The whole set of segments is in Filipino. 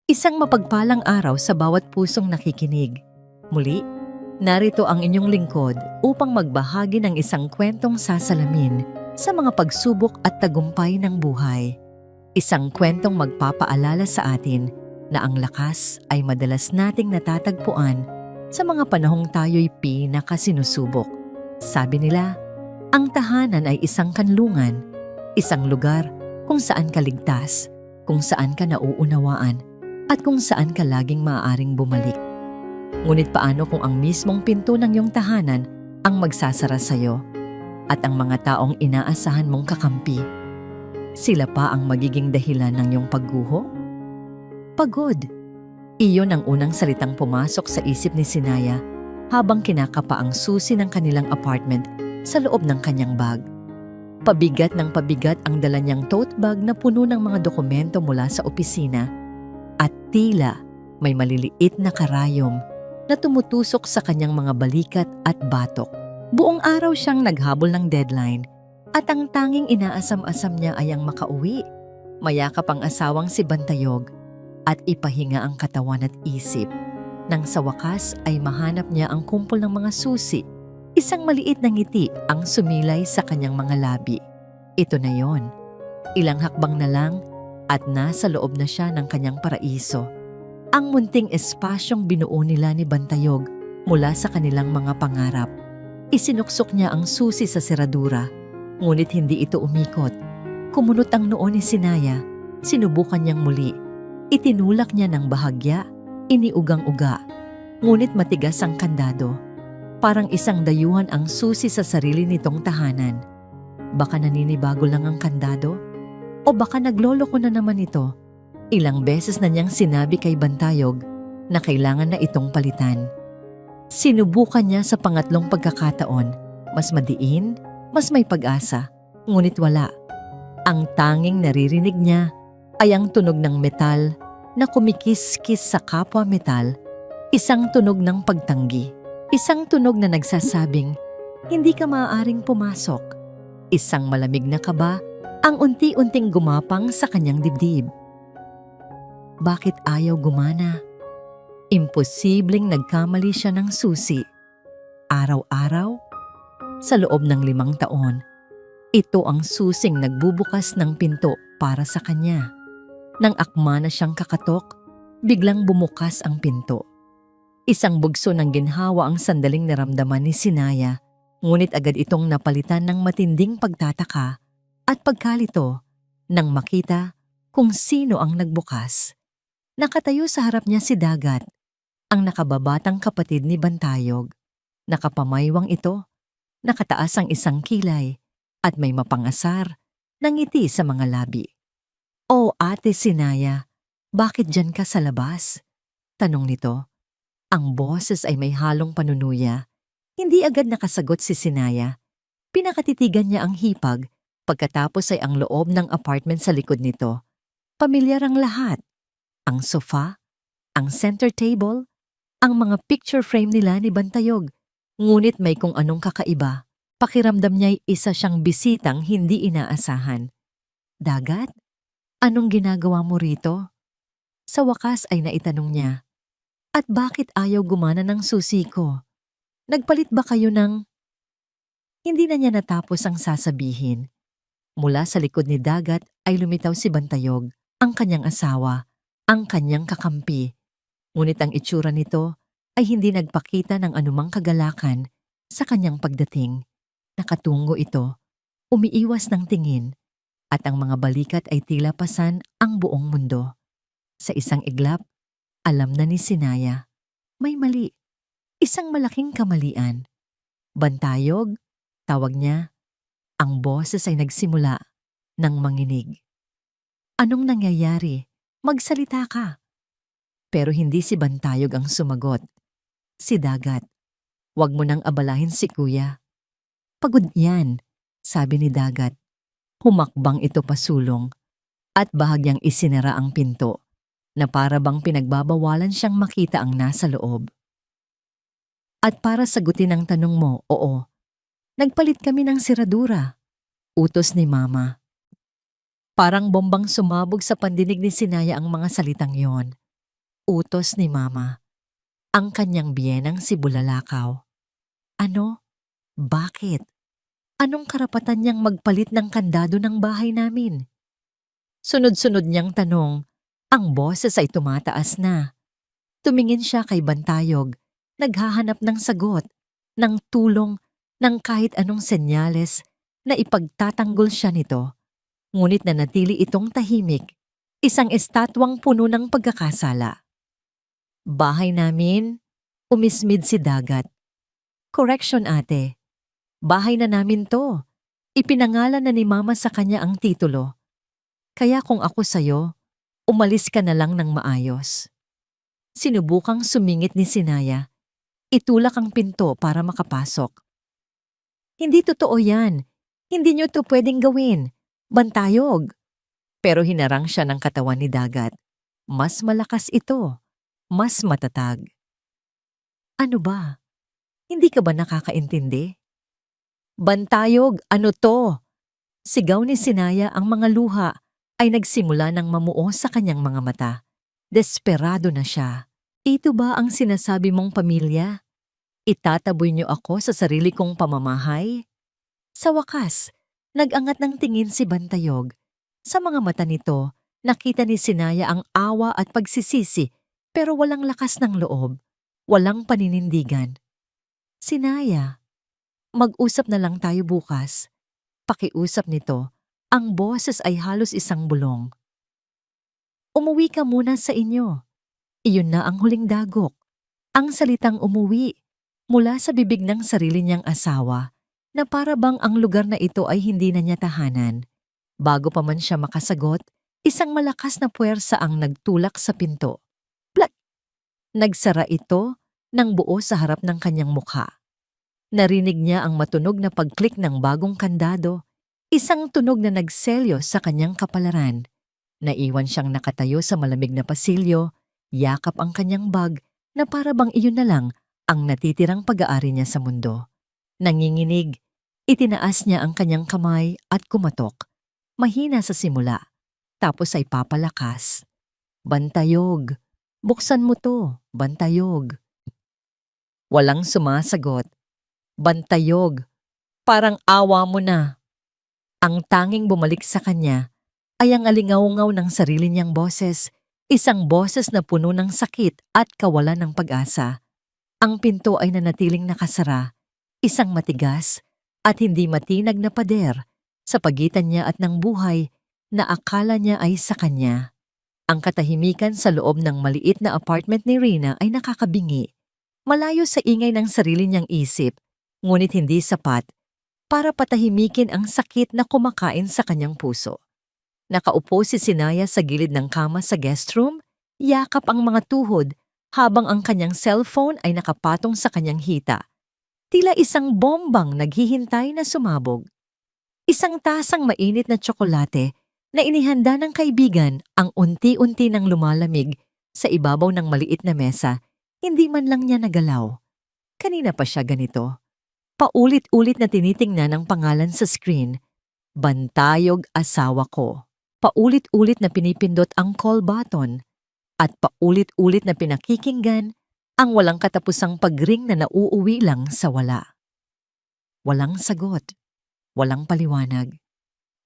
Isang mapagpalang araw sa bawat pusong nakikinig. Muli, narito ang inyong lingkod upang magbahagi ng isang kwentong sasalamin sa mga pagsubok at tagumpay ng buhay. Isang kwentong magpapaalala sa atin na ang lakas ay madalas nating natatagpuan sa mga panahong tayo'y pinakasinusubok. Sabi nila, ang tahanan ay isang kanlungan, isang lugar kung saan ka ligtas, kung saan ka nauunawaan, at kung saan ka laging maaaring bumalik. Ngunit paano kung ang mismong pinto ng iyong tahanan ang magsasara sa'yo at ang mga taong inaasahan mong kakampi? Sila pa ang magiging dahilan ng iyong pagguho? Pagod. Iyon ang unang salitang pumasok sa isip ni Sinaya habang kinakapa ang susi ng kanilang apartment sa loob ng kanyang bag. Pabigat ng pabigat ang dala niyang tote bag na puno ng mga dokumento mula sa opisina at tila may maliliit na karayom na tumutusok sa kanyang mga balikat at batok. Buong araw siyang naghabol ng deadline at ang tanging inaasam-asam niya ay ang makauwi, mayakap ang asawang si Bantayog at ipahinga ang katawan at isip. Nang sa wakas ay mahanap niya ang kumpol ng mga susi, isang maliit na ngiti ang sumilay sa kanyang mga labi. Ito na yon. Ilang hakbang na lang at nasa loob na siya ng kanyang paraiso. Ang munting espasyong binuo nila ni Bantayog mula sa kanilang mga pangarap. Isinuksok niya ang susi sa seradura, ngunit hindi ito umikot. Kumunot ang noo ni Sinaya, sinubukan niyang muli. Itinulak niya ng bahagya, iniugang-uga, ngunit matigas ang kandado. Parang isang dayuhan ang susi sa sarili nitong tahanan. Baka naninibago lang ang kandado? O baka nagloloko na naman ito? Ilang beses na niyang sinabi kay Bantayog na kailangan na itong palitan. Sinubukan niya sa pangatlong pagkakataon, mas madiin, mas may pag-asa, ngunit wala. Ang tanging naririnig niya ay ang tunog ng metal na kumikis-kis sa kapwa metal, isang tunog ng pagtanggi, isang tunog na nagsasabing, hindi ka maaaring pumasok, isang malamig na kaba ang unti-unting gumapang sa kanyang dibdib. Bakit ayaw gumana? Imposibleng nagkamali siya ng susi. Araw-araw? Sa loob ng 5 taon, ito ang susing nagbubukas ng pinto para sa kanya. Nang akma na siyang kakatok, biglang bumukas ang pinto. Isang bugso ng ginhawa ang sandaling naramdaman ni Sinaya, ngunit agad itong napalitan ng matinding pagtataka at pagkalito nang makita kung sino ang nagbukas. Nakatayo sa harap niya si Dagat, ang nakababatang kapatid ni Bantayog. Nakapamaywang ito, nakataas ang isang kilay at may mapangasar na ngiti sa mga labi. "Oh, Ate Sinaya, bakit dyan ka sa labas?" tanong nito. Ang boses ay may halong panunuya. Hindi agad nakasagot si Sinaya. Pinakatitigan niya ang hipag. Pagkatapos ay ang loob ng apartment sa likod nito. Pamilyar ang lahat. Ang sofa, ang center table, ang mga picture frame nila ni Bantayog. Ngunit may kung anong kakaiba. Pakiramdam niya'y isa siyang bisitang hindi inaasahan. "Dagat, anong ginagawa mo rito?" Sa wakas ay naitanong niya. "At bakit ayaw gumana ng susi ko? Nagpalit ba kayo ng..." Hindi na niya natapos ang sasabihin. Mula sa likod ni Dagat ay lumitaw si Bantayog, ang kanyang asawa, ang kanyang kakampi. Ngunit ang itsura nito ay hindi nagpakita ng anumang kagalakan sa kanyang pagdating. Nakatungo ito, umiiwas ng tingin, at ang mga balikat ay tila pasan ang buong mundo. Sa isang iglap, alam na ni Sinaya, may mali, isang malaking kamalian. "Bantayog," tawag niya. Ang boses ay nagsimula ng manginig. "Anong nangyayari? Magsalita ka." Pero hindi si Bantayog ang sumagot. Si Dagat. "Huwag mo nang abalahin si Kuya. Pagod yan," sabi ni Dagat. Humakbang ito pasulong at bahagyang isinara ang pinto na para bang pinagbabawalan siyang makita ang nasa loob. "At para sagutin ang tanong mo, oo, nagpalit kami ng seradura," utos ni Mama. Parang bombang sumabog sa pandinig ni Sinaya ang mga salitang yon. utos ni Mama, ang kanyang biyenang si Bulalakaw. Ano? Bakit? Anong karapatan niyang magpalit ng kandado ng bahay namin? Sunod-sunod niyang tanong, ang boses ay tumataas na. Tumingin siya kay Bantayog, naghahanap ng sagot, ng tulong, ng kahit anong senyales na ipagtatanggol siya nito. Ngunit nanatili itong tahimik, isang estatwang puno ng pagkakasala. Bahay namin, umismid si Dagat. Correction ate, bahay na namin to. Ipinangalan na ni Mama sa kanya ang titulo. Kaya kung ako sa'yo, umalis ka na lang ng maayos. Sinubukang sumingit ni Sinaya. Itulak ang pinto para makapasok. Hindi totoo yan. Hindi niyo to pwedeng gawin. Bantayog. Pero hinarang siya ng katawan ni Dagat. Mas malakas ito. Mas matatag. Ano ba? Hindi ka ba nakakaintindi? Bantayog, ano to? Sigaw ni Sinaya, ang mga luha ay nagsimula ng mamuo sa kanyang mga mata. Desperado na siya. Ito ba ang sinasabi mong pamilya? Itataboy niyo ako sa sarili kong pamamahay? Sa wakas, nag-angat ng tingin si Bantayog. Sa mga mata nito, nakita ni Sinaya ang awa at pagsisisi, pero walang lakas ng loob, walang paninindigan. Sinaya, mag-usap na lang tayo bukas. Pakiusap nito, ang boses ay halos isang bulong. Umuwi ka muna sa inyo. Iyon na ang huling dagok. Ang salitang umuwi mula sa bibig ng sarili niyang asawa na para bang ang lugar na ito ay hindi na niya tahanan. Bago pa man siya makasagot, isang malakas na puwersa ang nagtulak sa pinto. Plak! Nagsara ito ng buo sa harap ng kanyang mukha. Narinig niya ang matunog na pagklik ng bagong kandado, isang tunog na nagselyo sa kanyang kapalaran. Naiwan siyang nakatayo sa malamig na pasilyo, yakap ang kanyang bag na para bang iyon na lang ang natitirang pag-aari niya sa mundo. Nanginginig, itinaas niya ang kanyang kamay at kumatok. Mahina sa simula, tapos ay papalakas. Bantayog, buksan mo to, Bantayog. Walang sumasagot. Bantayog, parang awa mo na. Ang tanging bumalik sa kanya ay ang alingaungaw ng sarili niyang boses, isang boses na puno ng sakit at kawalan ng pag-asa. Ang pinto ay nanatiling nakasara, isang matigas at hindi matinag na pader sa pagitan niya at ng buhay na akala niya ay sa kanya. Ang katahimikan sa loob ng maliit na apartment ni Rina ay nakakabingi, malayo sa ingay ng sarili niyang isip, ngunit hindi sapat para patahimikin ang sakit na kumakain sa kanyang puso. Nakaupo si Sinaya sa gilid ng kama sa guest room, yakap ang mga tuhod habang ang kanyang cellphone ay nakapatong sa kanyang hita. Tila isang bombang naghihintay na sumabog. Isang tasang mainit na tsokolate na inihanda ng kaibigan ang unti-unti nang lumalamig sa ibabaw ng maliit na mesa, hindi man lang niya nagalaw. Kanina pa siya ganito. Paulit-ulit na tinitingnan ang pangalan sa screen. Bantayog asawa ko. Paulit-ulit na pinipindot ang call button at paulit-ulit na pinakikinggan ang walang katapusang pagring na nauuwi lang sa wala. Walang sagot, walang paliwanag.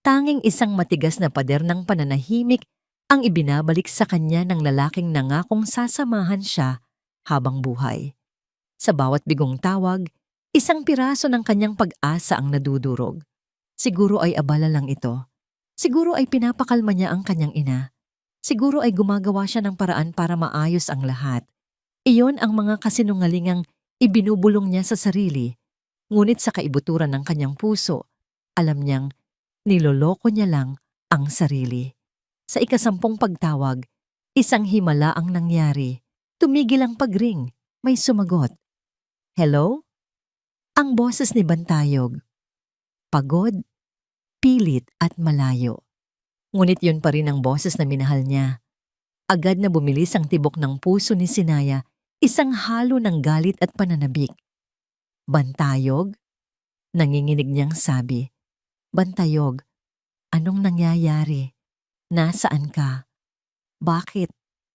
Tanging isang matigas na pader ng pananahimik ang ibinabalik sa kanya ng lalaking nangakong sasamahan siya habang buhay. Sa bawat bigong tawag, isang piraso ng kanyang pag-asa ang nadudurog. Siguro ay abala lang ito. Siguro ay pinapakalma niya ang kanyang ina. Siguro ay gumagawa siya ng paraan para maayos ang lahat. Iyon ang mga kasinungalingang ibinubulong niya sa sarili. Ngunit sa kaibuturan ng kanyang puso, alam niyang niloloko niya lang ang sarili. Sa ikasampung pagtawag, isang himala ang nangyari. Tumigil ang pagring. May sumagot. Hello? Ang boses ni Bantayog. Pagod, pilit at malayo. Ngunit yun pa rin ang boses na minahal niya. Agad na bumilis ang tibok ng puso ni Sinaya, isang halo ng galit at pananabik. Bantayog? Nanginginig niyang sabi. Bantayog, anong nangyayari? Nasaan ka? Bakit?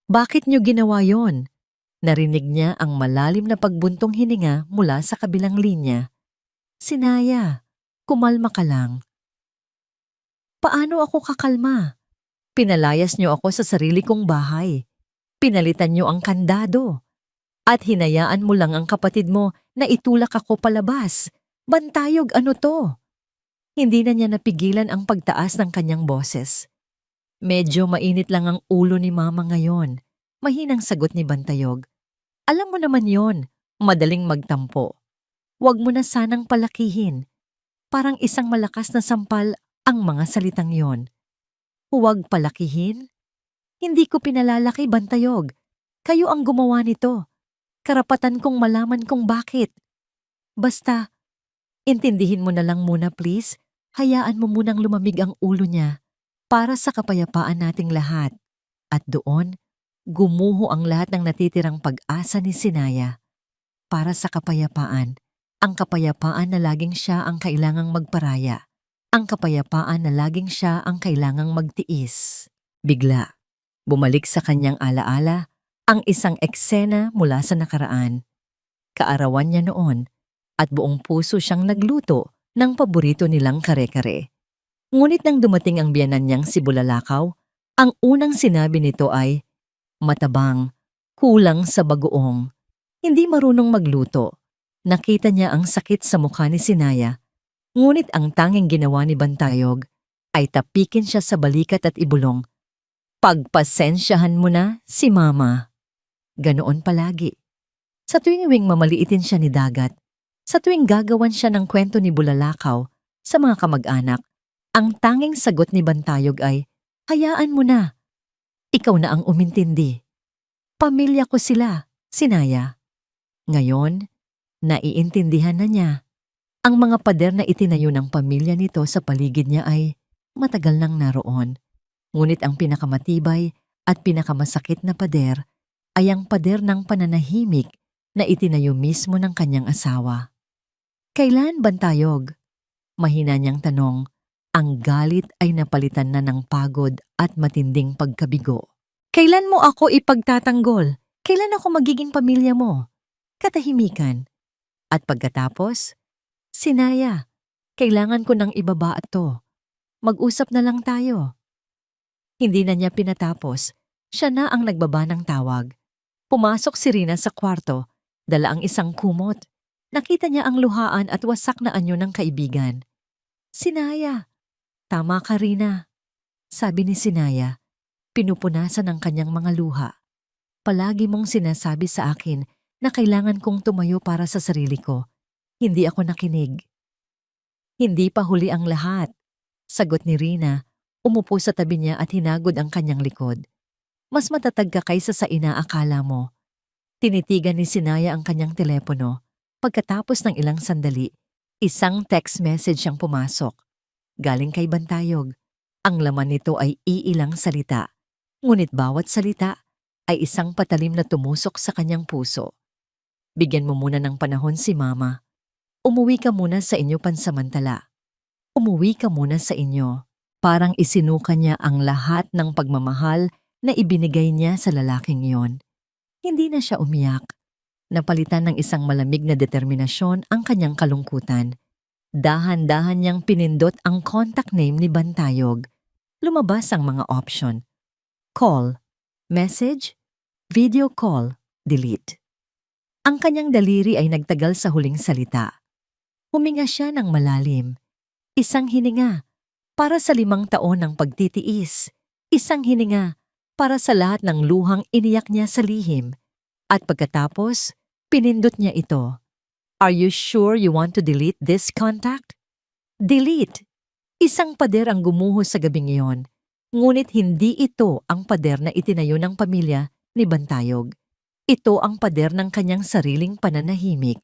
Bakit niyo ginawa yon? Narinig niya ang malalim na pagbuntong hininga mula sa kabilang linya. Sinaya, kumalma ka lang. Paano ako kakalma? Pinalayas niyo ako sa sarili kong bahay. Pinalitan niyo ang kandado. At hinayaan mo lang ang kapatid mo na itulak ako palabas. Bantayog, ano to? Hindi na niya napigilan ang pagtaas ng kanyang boses. Medyo mainit lang ang ulo ni Mama ngayon. Mahinang sagot ni Bantayog. Alam mo naman yon, madaling magtampo. Huwag mo na sanang palakihin. Parang isang malakas na sampal ang mga salitang yon. Huwag palakihin? Hindi ko pinalalaki, Bantayog. Kayo ang gumawa nito. Karapatan kong malaman kung bakit. Basta, intindihin mo na lang muna please. Hayaan mo munang lumamig ang ulo niya para sa kapayapaan nating lahat. At doon, gumuho ang lahat ng natitirang pag-asa ni Sinaya. Para sa kapayapaan. Ang kapayapaan na laging siya ang kailangang magparaya. Ang kapayapaan na laging siya ang kailangang magtiis. Bigla, bumalik sa kanyang alaala ang isang eksena mula sa nakaraan. Kaarawan niya noon at buong puso siyang nagluto ng paborito nilang kare-kare. Ngunit nang dumating ang biyanan niyang si Bulalakaw, ang unang sinabi nito ay, matabang, kulang sa bagoong, hindi marunong magluto. Nakita niya ang sakit sa mukha ni Sinaya, ngunit ang tanging ginawa ni Bantayog ay tapikin siya sa balikat at ibulong, pagpasensyahan mo na si Mama. Ganoon palagi. Sa tuwing mamaliitin siya ni Dagat, sa tuwing gagawan siya ng kwento ni Bulalakaw sa mga kamag-anak, ang tanging sagot ni Bantayog ay, hayaan mo na. Ikaw na ang umintindi. Pamilya ko sila, Sinaya. Ngayon, naiintindihan na niya. Ang mga pader na itinayo ng pamilya nito sa paligid niya ay matagal nang naroon. Ngunit ang pinakamatibay at pinakamasakit na pader ay ang pader ng pananahimik na itinayo mismo ng kanyang asawa. Kailan, Bantayog? Mahina niyang tanong. Ang galit ay napalitan na ng pagod at matinding pagkabigo. Kailan mo ako ipagtatanggol? Kailan ako magiging pamilya mo? Katahimikan. At pagkatapos, Sinaya, kailangan ko nang ibaba to. Mag-usap na lang tayo. Hindi na niya pinatapos. Siya na ang nagbaba ng tawag. Pumasok si Rina sa kwarto, dala ang isang kumot. Nakita niya ang luhaan at wasak na anyo ng kaibigan. Sinaya, tama ka Rina. Sabi ni Sinaya, pinupunasan ang kanyang mga luha. Palagi mong sinasabi sa akin na kailangan kong tumayo para sa sarili ko. Hindi ako nakinig. Hindi pa huli ang lahat. Sagot ni Rina, umupo sa tabi niya at hinagod ang kanyang likod. Mas matatag ka kaysa sa inaakala mo. Tinitigan ni Sinaya ang kanyang telepono. Pagkatapos ng ilang sandali, isang text message ang pumasok. Galing kay Bantayog. Ang laman nito ay iilang salita. Ngunit bawat salita ay isang patalim na tumusok sa kanyang puso. Bigyan mo muna ng panahon si Mama. Umuwi ka muna sa inyo pansamantala. Umuwi ka muna sa inyo. Parang isinuka niya ang lahat ng pagmamahal na ibinigay niya sa lalaking iyon. Hindi na siya umiyak. Napalitan ng isang malamig na determinasyon ang kanyang kalungkutan. Dahan-dahan niyang pinindot ang contact name ni Bantayog. Lumabas ang mga option. Call, message, video call, delete. Ang kanyang daliri ay nagtagal sa huling salita. Huminga siya ng malalim. Isang hininga para sa 5 taon ng pagtitiis. Isang hininga para sa lahat ng luhang iniyak niya sa lihim. At pagkatapos, pinindot niya ito. Are you sure you want to delete this contact? Delete! Isang pader ang gumuho sa gabing iyon. Ngunit hindi ito ang pader na itinayo ng pamilya ni Bantayog. Ito ang pader ng kanyang sariling pananahimik.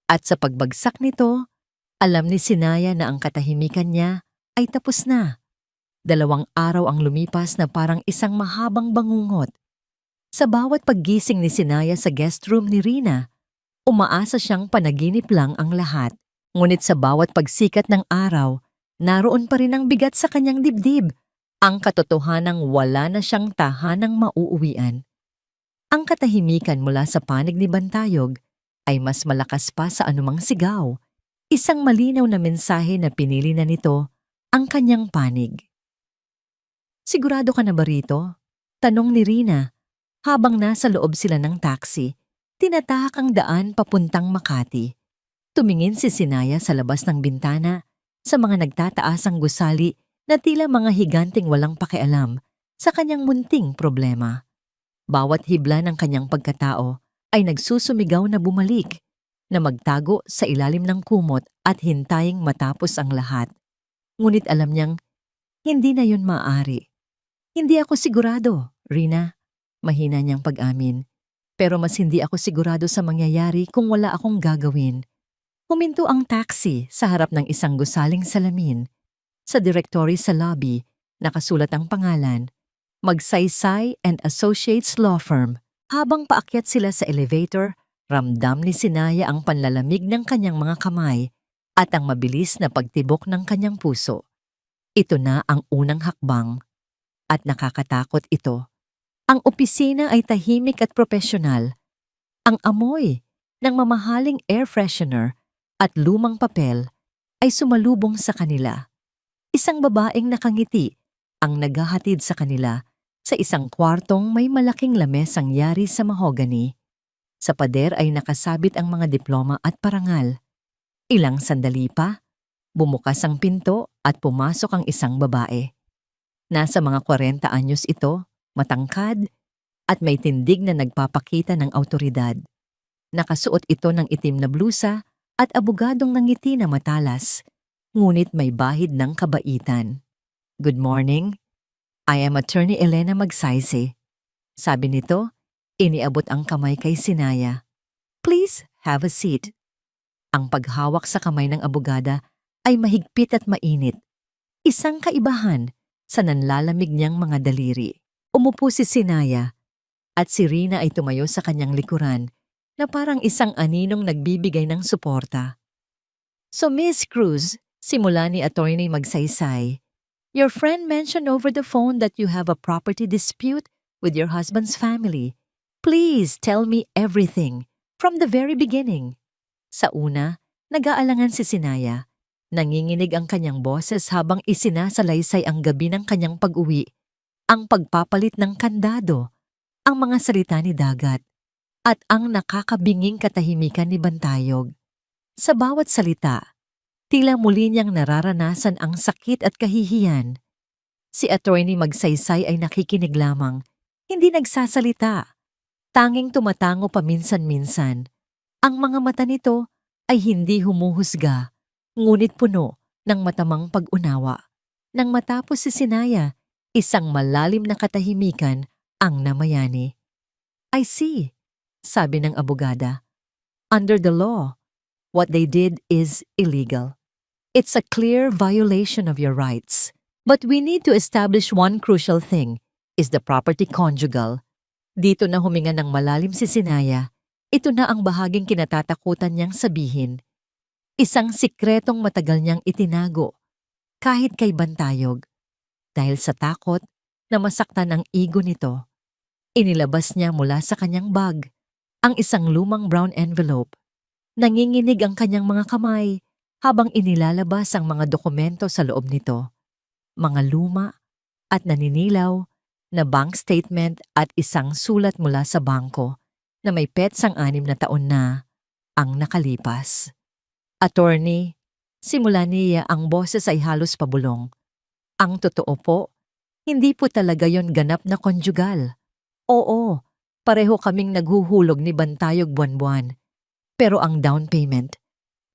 At sa pagbagsak nito, alam ni Sinaya na ang katahimikan niya ay tapos na. 2 araw ang lumipas na parang isang mahabang bangungot. Sa bawat paggising ni Sinaya sa guest room ni Rina, umaasa siyang panaginip lang ang lahat. Ngunit sa bawat pagsikat ng araw, naroon pa rin ang bigat sa kanyang dibdib. Ang katotohanang wala na siyang tahanang mauuwian. Ang katahimikan mula sa panig ni Bantayog ay mas malakas pa sa anumang sigaw. Isang malinaw na mensahe na pinili na nito ang kanyang panig. "Sigurado ka na ba rito?" Tanong ni Rina habang nasa loob sila ng taxi. Tinatahak ang daan papuntang Makati. Tumingin si Sinaya sa labas ng bintana sa mga nagtataasang gusali na tila mga higanting walang pakialam sa kanyang munting problema. Bawat hibla ng kanyang pagkatao ay nagsusumigaw na bumalik, na magtago sa ilalim ng kumot at hintaying matapos ang lahat. Ngunit alam niyang hindi na yun maaari. "Hindi ako sigurado, Rina," mahina niyang pag-amin. "Pero mas hindi ako sigurado sa mangyayari kung wala akong gagawin." Huminto ang taxi sa harap ng isang gusaling salamin. Sa directory sa lobby, nakasulat ang pangalan, Magsaysay and Associates Law Firm. Habang paakyat sila sa elevator, ramdam ni Sinaya ang panlalamig ng kanyang mga kamay at ang mabilis na pagtibok ng kanyang puso. Ito na ang unang hakbang. At nakakatakot ito. Ang opisina ay tahimik at propesyonal. Ang amoy ng mamahaling air freshener at lumang papel ay sumalubong sa kanila. Isang babaeng nakangiti ang naghahatid sa kanila sa isang kwartong may malaking lamesang yari sa mahogany. Sa pader ay nakasabit ang mga diploma at parangal. Ilang sandali pa, bumukas ang pinto at pumasok ang isang babae. Nasa mga 40 anyos ito, matangkad, at may tindig na nagpapakita ng awtoridad. Nakasuot ito ng itim na blusa at abogadong nangiti na matalas, ngunit may bahid ng kabaitan. "Good morning. I am Attorney Elena Magsaysay." Sabi nito, iniabot ang kamay kay Sinaya. "Please have a seat." Ang paghawak sa kamay ng abogada ay mahigpit at mainit. Isang kaibahan sa nanlalamig niyang mga daliri. Umupo si Sinaya at si Rina ay tumayo sa kanyang likuran na parang isang aninong nagbibigay ng suporta. "So Miss Cruz," simula ni Attorney Magsaysay, "your friend mentioned over the phone that you have a property dispute with your husband's family. Please tell me everything from the very beginning." Sa una, nag-aalangan si Sinaya. Nanginginig ang kanyang boses habang isinasalaysay ang gabi ng kanyang pag-uwi, ang pagpapalit ng kandado, ang mga salita ni Dagat, at ang nakakabinging katahimikan ni Bantayog. Sa bawat salita, tila muli niyang nararanasan ang sakit at kahihiyan. Si Attorney Magsaysay ay nakikinig lamang, hindi nagsasalita. Tanging tumatango paminsan-minsan. Ang mga mata nito ay hindi humuhusga, ngunit puno ng matamang pag-unawa. Nang matapos si Sinaya, isang malalim na katahimikan ang namayani. "I see," sabi ng abogada. "Under the law, what they did is illegal. It's a clear violation of your rights. But we need to establish one crucial thing, is the property conjugal." Dito na huminga ng malalim si Sinaya. Ito na ang bahaging kinatatakutan niyang sabihin. Isang sikretong matagal niyang itinago, kahit kay Bantayog. Dahil sa takot na masaktan ang ego nito, inilabas niya mula sa kanyang bag ang isang lumang brown envelope. Nanginginig ang kanyang mga kamay habang inilalabas ang mga dokumento sa loob nito. Mga luma at naninilaw na bank statement at isang sulat mula sa bangko na may petsang 6 na taon na ang nakalipas. "Attorney," simula niya, ang boses ay halos pabulong. "Ang totoo po, hindi po talaga yon ganap na konjugal. Oo, pareho kaming naghuhulog ni Bantayog buwan-buwan. Pero ang down payment,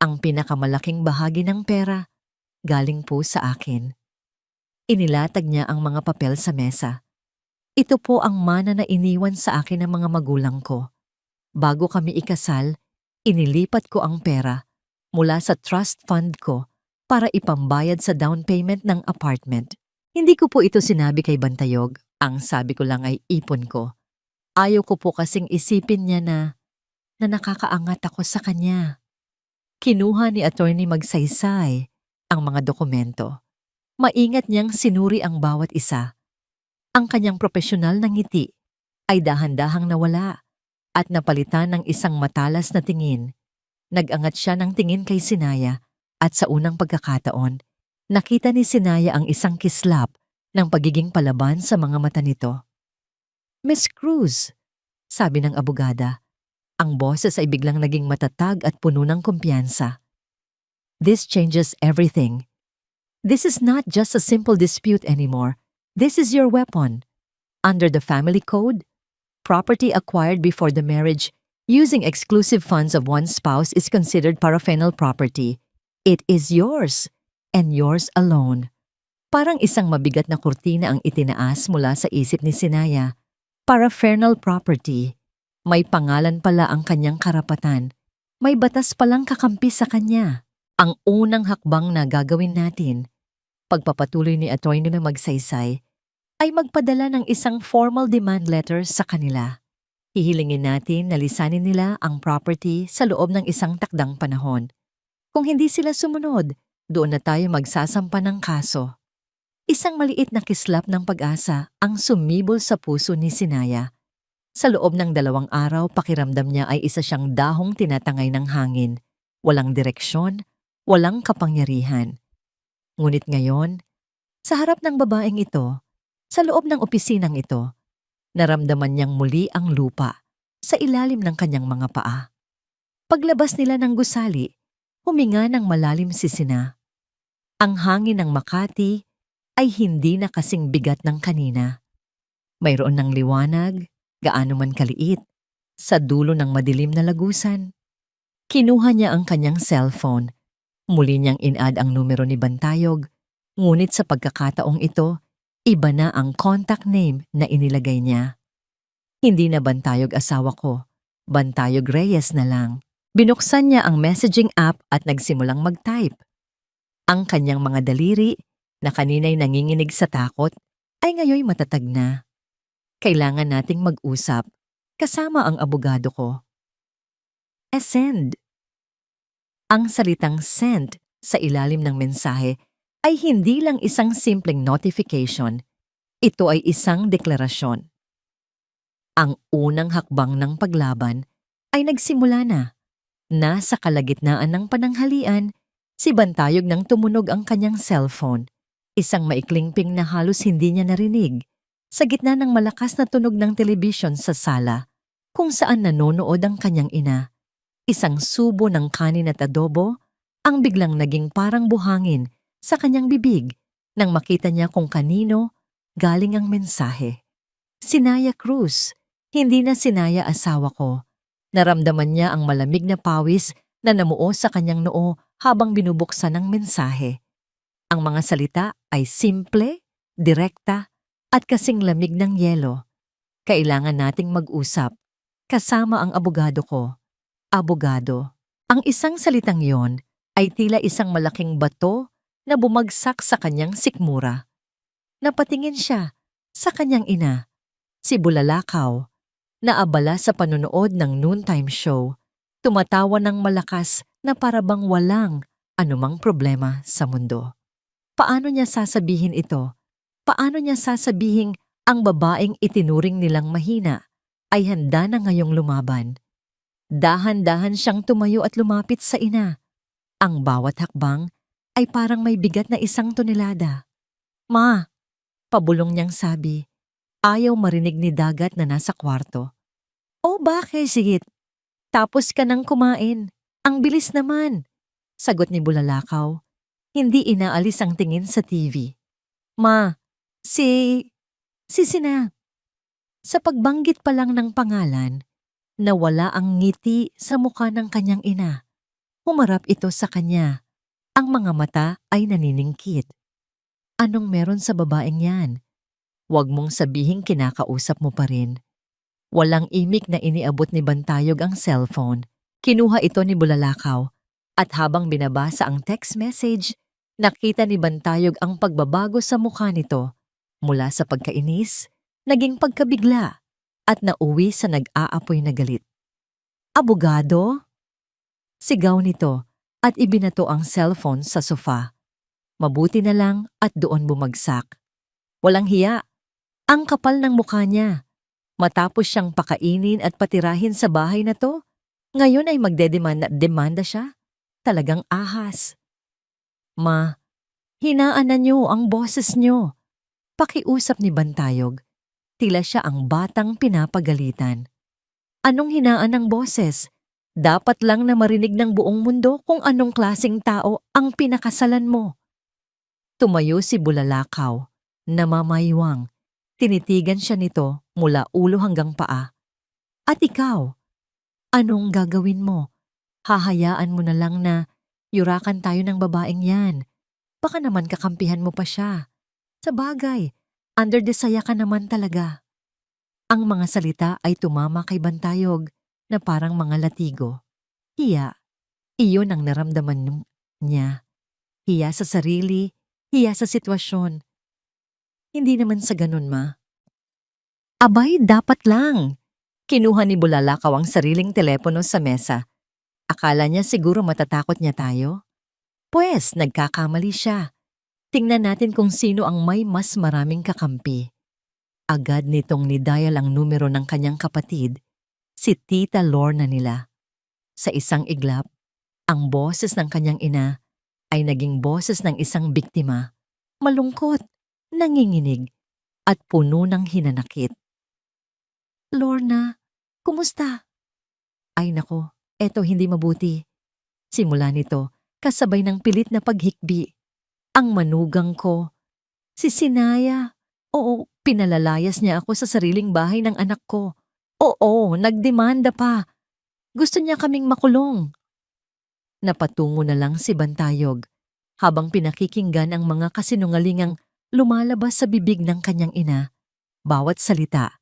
ang pinakamalaking bahagi ng pera, galing po sa akin." Inilatag niya ang mga papel sa mesa. "Ito po ang mana na iniwan sa akin ng mga magulang ko. Bago kami ikasal, inilipat ko ang pera mula sa trust fund ko para ipambayad sa down payment ng apartment. Hindi ko po ito sinabi kay Bantayog. Ang sabi ko lang ay ipon ko. Ayaw ko po kasing isipin niya na nakakaangat ako sa kanya." Kinuha ni Attorney Magsaysay ang mga dokumento. Maingat niyang sinuri ang bawat isa. Ang kanyang propesyonal na ngiti ay dahan-dahang nawala at napalitan ng isang matalas na tingin. Nag-angat siya ng tingin kay Sinaya at sa unang pagkakataon, nakita ni Sinaya ang isang kislap ng pagiging palaban sa mga mata nito. "Miss Cruz," sabi ng abogada. Ang boses ay biglang naging matatag at puno ng kumpiyansa. "This changes everything. This is not just a simple dispute anymore. This is your weapon. Under the family code, property acquired before the marriage using exclusive funds of one spouse is considered paraphernalia property. It is yours, and yours alone." Parang isang mabigat na kurtina ang itinaas mula sa isip ni Sinaya. Paraphernalia property. May pangalan pala ang kanyang karapatan. May batas palang kakampi sa kanya. Ang unang hakbang na gagawin natin, pagpapatuloy ni attorney na magsaysay, ay magpadala ng isang formal demand letter sa kanila. Hihilingin natin na lisanin nila ang property sa loob ng isang takdang panahon. Kung hindi sila sumunod, doon na tayo magsasampa ng kaso. Isang maliit na kislap ng pag-asa ang sumibol sa puso ni Sinaya. Sa loob ng 2 araw, pakiramdam niya ay isa siyang dahong tinatangay ng hangin. Walang direksyon, walang kapangyarihan. Ngunit ngayon, sa harap ng babaeng ito, sa loob ng opisinang ito, naramdaman niyang muli ang lupa sa ilalim ng kanyang mga paa. Paglabas nila ng gusali, huminga ng malalim si Sina. Ang hangin ng Makati ay hindi na kasing bigat ng kanina. Mayroon ng liwanag, gaano man kaliit, sa dulo ng madilim na lagusan. Kinuha niya ang kanyang cellphone. Muli niyang in-add ang numero ni Bantayog, ngunit sa pagkakataong ito, iba na ang contact name na inilagay niya. Hindi na Bantayog asawa ko, Bantayog Reyes na lang. Binuksan niya ang messaging app at nagsimulang mag-type. Ang kanyang mga daliri, na kanina'y nanginginig sa takot, ay ngayoy matatag na. Kailangan nating mag-usap, kasama ang abogado ko. Send. Ang salitang send sa ilalim ng mensahe ay hindi lang isang simpleng notification. Ito ay isang deklarasyon. Ang unang hakbang ng paglaban ay nagsimula na. Nasa kalagitnaan ng pananghalian, si Bantayog nang tumunog ang kanyang cellphone. Isang maikling ping na halos hindi niya narinig, sa gitna ng malakas na tunog ng telebisyon sa sala, kung saan nanonood ang kanyang ina. Isang subo ng kanin at adobo, ang biglang naging parang buhangin sa kanyang bibig nang makita niya kung kanino galing ang mensahe. Sinaya Cruz, hindi na Sinaya asawa ko. Naramdaman niya ang malamig na pawis na namuo sa kanyang noo habang binubuksan ang mensahe. Ang mga salita ay simple, direkta, at kasing lamig ng yelo. Kailangan nating mag-usap, kasama ang abogado ko. Abogado. Ang isang salitang yon ay tila isang malaking bato na bumagsak sa kanyang sikmura. Napatingin siya sa kanyang ina, si Bulalakaw, na abala sa panonood ng noontime show, tumatawa ng malakas na parabang walang anumang problema sa mundo. Paano niya sasabihin ito? Paano niya sasabihin ang babaeng itinuring nilang mahina ay handa na ngayong lumaban? Dahan-dahan siyang tumayo at lumapit sa ina. Ang bawat hakbang ay parang may bigat na 1 tonelada. "Ma," pabulong niyang sabi, ayaw marinig ni Dagat na nasa kwarto. "Oh, bakit, Sigit? Tapos ka nang kumain. Ang bilis naman," sagot ni Bulalakaw. Hindi inaalis ang tingin sa TV. "Ma, si Sina." Sa pagbanggit pa lang ng pangalan, nawala ang ngiti sa mukha ng kanyang ina. Humarap ito sa kanya. Ang mga mata ay naniningkit. "Anong meron sa babaeng yan? Huwag mong sabihing kinakausap mo pa rin." Walang imik na iniabot ni Bantayog ang cellphone. Kinuha ito ni Bulalakaw at habang binabasa ang text message, nakita ni Bantayog ang pagbabago sa mukha nito mula sa pagkainis, naging pagkabigla at nauwi sa nag-aapoy na galit. "Abogado?" Sigaw nito at ibinato ang cellphone sa sofa. Mabuti na lang at doon bumagsak. Walang hiya. Ang kapal ng mukha niya. Matapos siyang pakainin at patirahin sa bahay na to, ngayon ay magdedemanda siya. Talagang ahas. Ma, hinaan niyo ang boses niyo. Pakiusap ni Bantayog. Tila siya ang batang pinapagalitan. Anong hinaan ng boses? Dapat lang na marinig ng buong mundo kung anong klaseng tao ang pinakasalan mo. Tumayo si Bulalakaw, namamaywang. Tinitigan siya nito mula ulo hanggang paa. At ikaw, anong gagawin mo? Hahayaan mo na lang na yurakan tayo ng babaeng yan. Baka naman kakampihan mo pa siya. Sa bagay, under the saya ka naman talaga. Ang mga salita ay tumama kay Bantayog na parang mga latigo. Hiya, iyon ang naramdaman niya. Hiya sa sarili, hiya sa sitwasyon. Hindi naman sa ganun, ma. Abay, dapat lang. Kinuha ni Bulalakaw ang sariling telepono sa mesa. Akala niya siguro matatakot niya tayo. Pwes, nagkakamali siya. Tingnan natin kung sino ang may mas maraming kakampi. Agad nitong nidial ang numero ng kanyang kapatid, si Tita Lorna nila. Sa isang iglap, ang boses ng kanyang ina ay naging boses ng isang biktima. Malungkot, nanginginig, at puno ng hinanakit. Lorna, kumusta? Ay nako, eto hindi mabuti. Simula nito, kasabay ng pilit na paghikbi. Ang manugang ko, si Sinaya. Oo, pinalalayas niya ako sa sariling bahay ng anak ko. Oo, nagdemanda pa. Gusto niya kaming makulong. Napatungo na lang si Bantayog habang pinakikinggan ang mga kasinungalingang lumalabas sa bibig ng kanyang ina. Bawat salita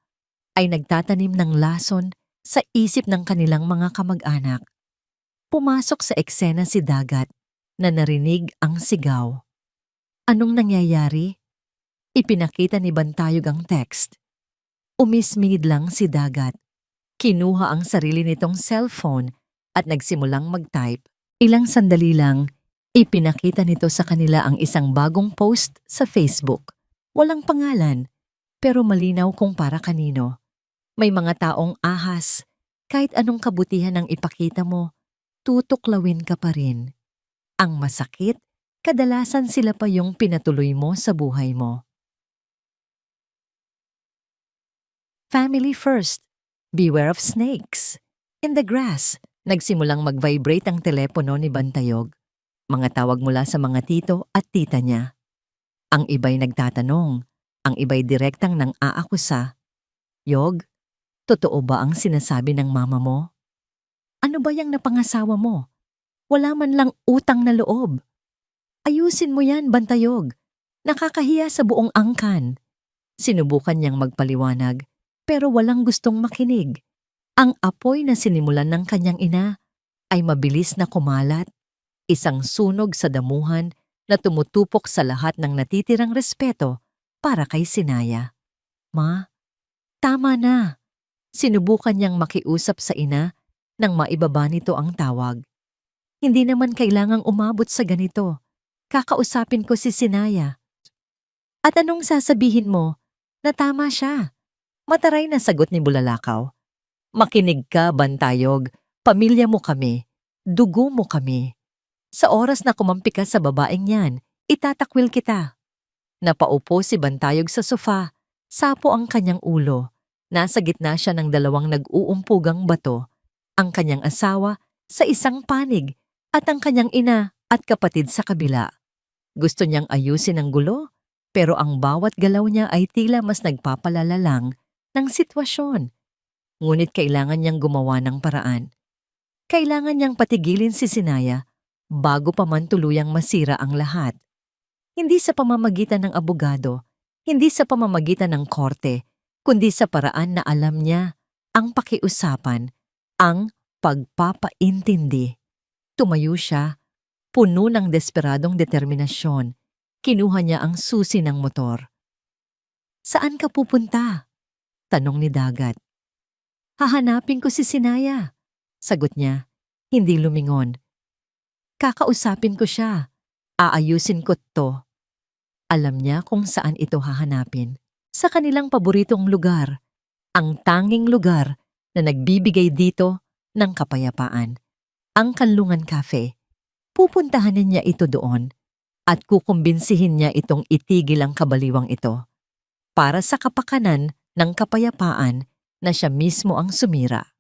ay nagtatanim ng lason sa isip ng kanilang mga kamag-anak. Pumasok sa eksena si Dagat na narinig ang sigaw. Anong nangyayari? Ipinakita ni Bantayog ang text. Umismid lang si Dagat. Kinuha ang sarili nitong cellphone at nagsimulang mag-type. Ilang sandali lang, ipinakita nito sa kanila ang isang bagong post sa Facebook. Walang pangalan, pero malinaw kung para kanino. May mga taong ahas, kahit anong kabutihan ang ipakita mo, tutuklawin ka pa rin. Ang masakit, kadalasan sila pa yung pinatuloy mo sa buhay mo. Family first. Beware of snakes. In the grass, nagsimulang mag-vibrate ang telepono ni Bantayog. Mga tawag mula sa mga tito at tita niya. Ang iba'y nagtatanong, ang iba'y direktang nang aakusa. Yog, totoo ba ang sinasabi ng mama mo? Ano ba yung napangasawa mo? Wala man lang utang na loob. Ayusin mo yan, Bantayog. Nakakahiya sa buong angkan. Sinubukan niyang magpaliwanag, pero walang gustong makinig. Ang apoy na sinimulan ng kanyang ina ay mabilis na kumalat, isang sunog sa damuhan na tumutupok sa lahat ng natitirang respeto para kay Sinaya. Ma, tama na. Sinubukan niyang makiusap sa ina nang maibaba nito ang tawag. Hindi naman kailangang umabot sa ganito. Kakausapin ko si Sinaya. At anong sasabihin mo? Na tama siya. Mataray na sagot ni Bulalakaw. Makinig ka, Bantayog. Pamilya mo kami. Dugo mo kami. Sa oras na kumampi ka sa babaeng yan, itatakwil kita. Napaupo si Bantayog sa sofa. Sapo ang kanyang ulo. Nasa gitna siya ng dalawang nag-uumpugang bato. Ang kanyang asawa sa isang panig at ang kanyang ina at kapatid sa kabila. Gusto niyang ayusin ang gulo, pero ang bawat galaw niya ay tila mas nagpapalala lang ng sitwasyon. Ngunit kailangan niyang gumawa ng paraan. Kailangan niyang patigilin si Sinaya bago pa man tuluyang masira ang lahat. Hindi sa pamamagitan ng abogado, hindi sa pamamagitan ng korte, kundi sa paraan na alam niya ang pakiusapan, ang pagpapaintindi. Tumayo siya, puno ng desperadong determinasyon. Kinuha niya ang susi ng motor. Saan ka pupunta? Tanong ni Dagat. Hahanapin ko si Sinaya. Sagot niya, hindi lumingon. Kakausapin ko siya. Aayusin ko to. Alam niya kung saan ito hahanapin. Sa kanilang paboritong lugar. ang tanging lugar na nagbibigay dito ng kapayapaan. Ang Kanlungan Cafe. Pupuntahanin niya ito doon at kukumbinsihin niya itong itigil ang kabaliwang ito para sa kapakanan ng kapayapaan na siya mismo ang sumira.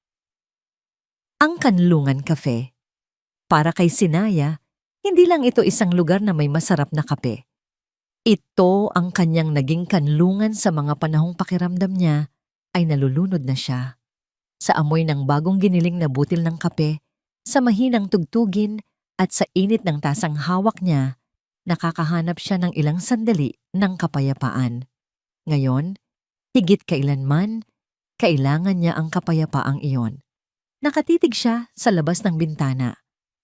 Ang Kanlungan Cafe. Para kay Sinaya, hindi lang ito isang lugar na may masarap na kape. Ito ang kanyang naging kanlungan sa mga panahong pakiramdam niya ay nalulunod na siya. Sa amoy ng bagong giniling na butil ng kape, sa mahinang tugtugin at sa init ng tasang hawak niya, nakakahanap siya ng ilang sandali ng kapayapaan. Ngayon, higit kailanman, kailangan niya ang kapayapaang iyon. Nakatitig siya sa labas ng bintana.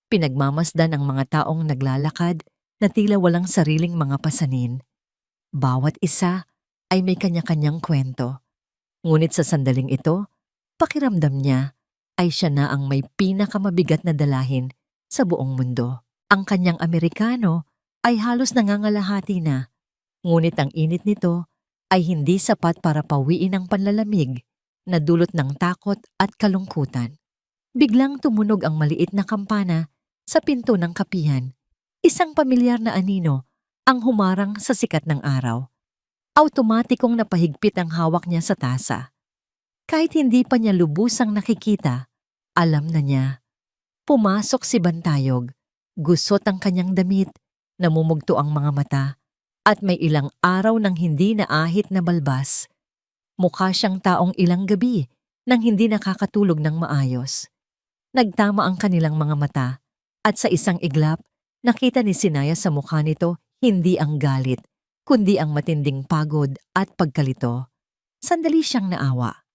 Pinagmamasdan ang mga taong naglalakad na tila walang sariling mga pasanin. Bawat isa ay may kanya-kanyang kwento. Ngunit sa sandaling ito, pakiramdam niya ay siya na ang may pinakamabigat na dalahin sa buong mundo. Ang kanyang Amerikano ay halos nangangalahati na, ngunit ang init nito ay hindi sapat para pawiin ang panlalamig na dulot ng takot at kalungkutan. Biglang tumunog ang maliit na kampana sa pinto ng kapihan. Isang pamilyar na anino ang humarang sa sikat ng araw. Automatikong napahigpit ang hawak niya sa tasa. Kahit hindi pa niya lubusang nakikita, alam na niya. Pumasok si Bantayog, gusot ang kanyang damit, namumugto ang mga mata, at may ilang araw nang hindi naahit na balbas. Mukha siyang taong ilang gabi nang hindi nakakatulog ng maayos. Nagtama ang kanilang mga mata, at sa isang iglap, nakita ni Sinaya sa mukha nito hindi ang galit, kundi ang matinding pagod at pagkalito. Sandali siyang naawa.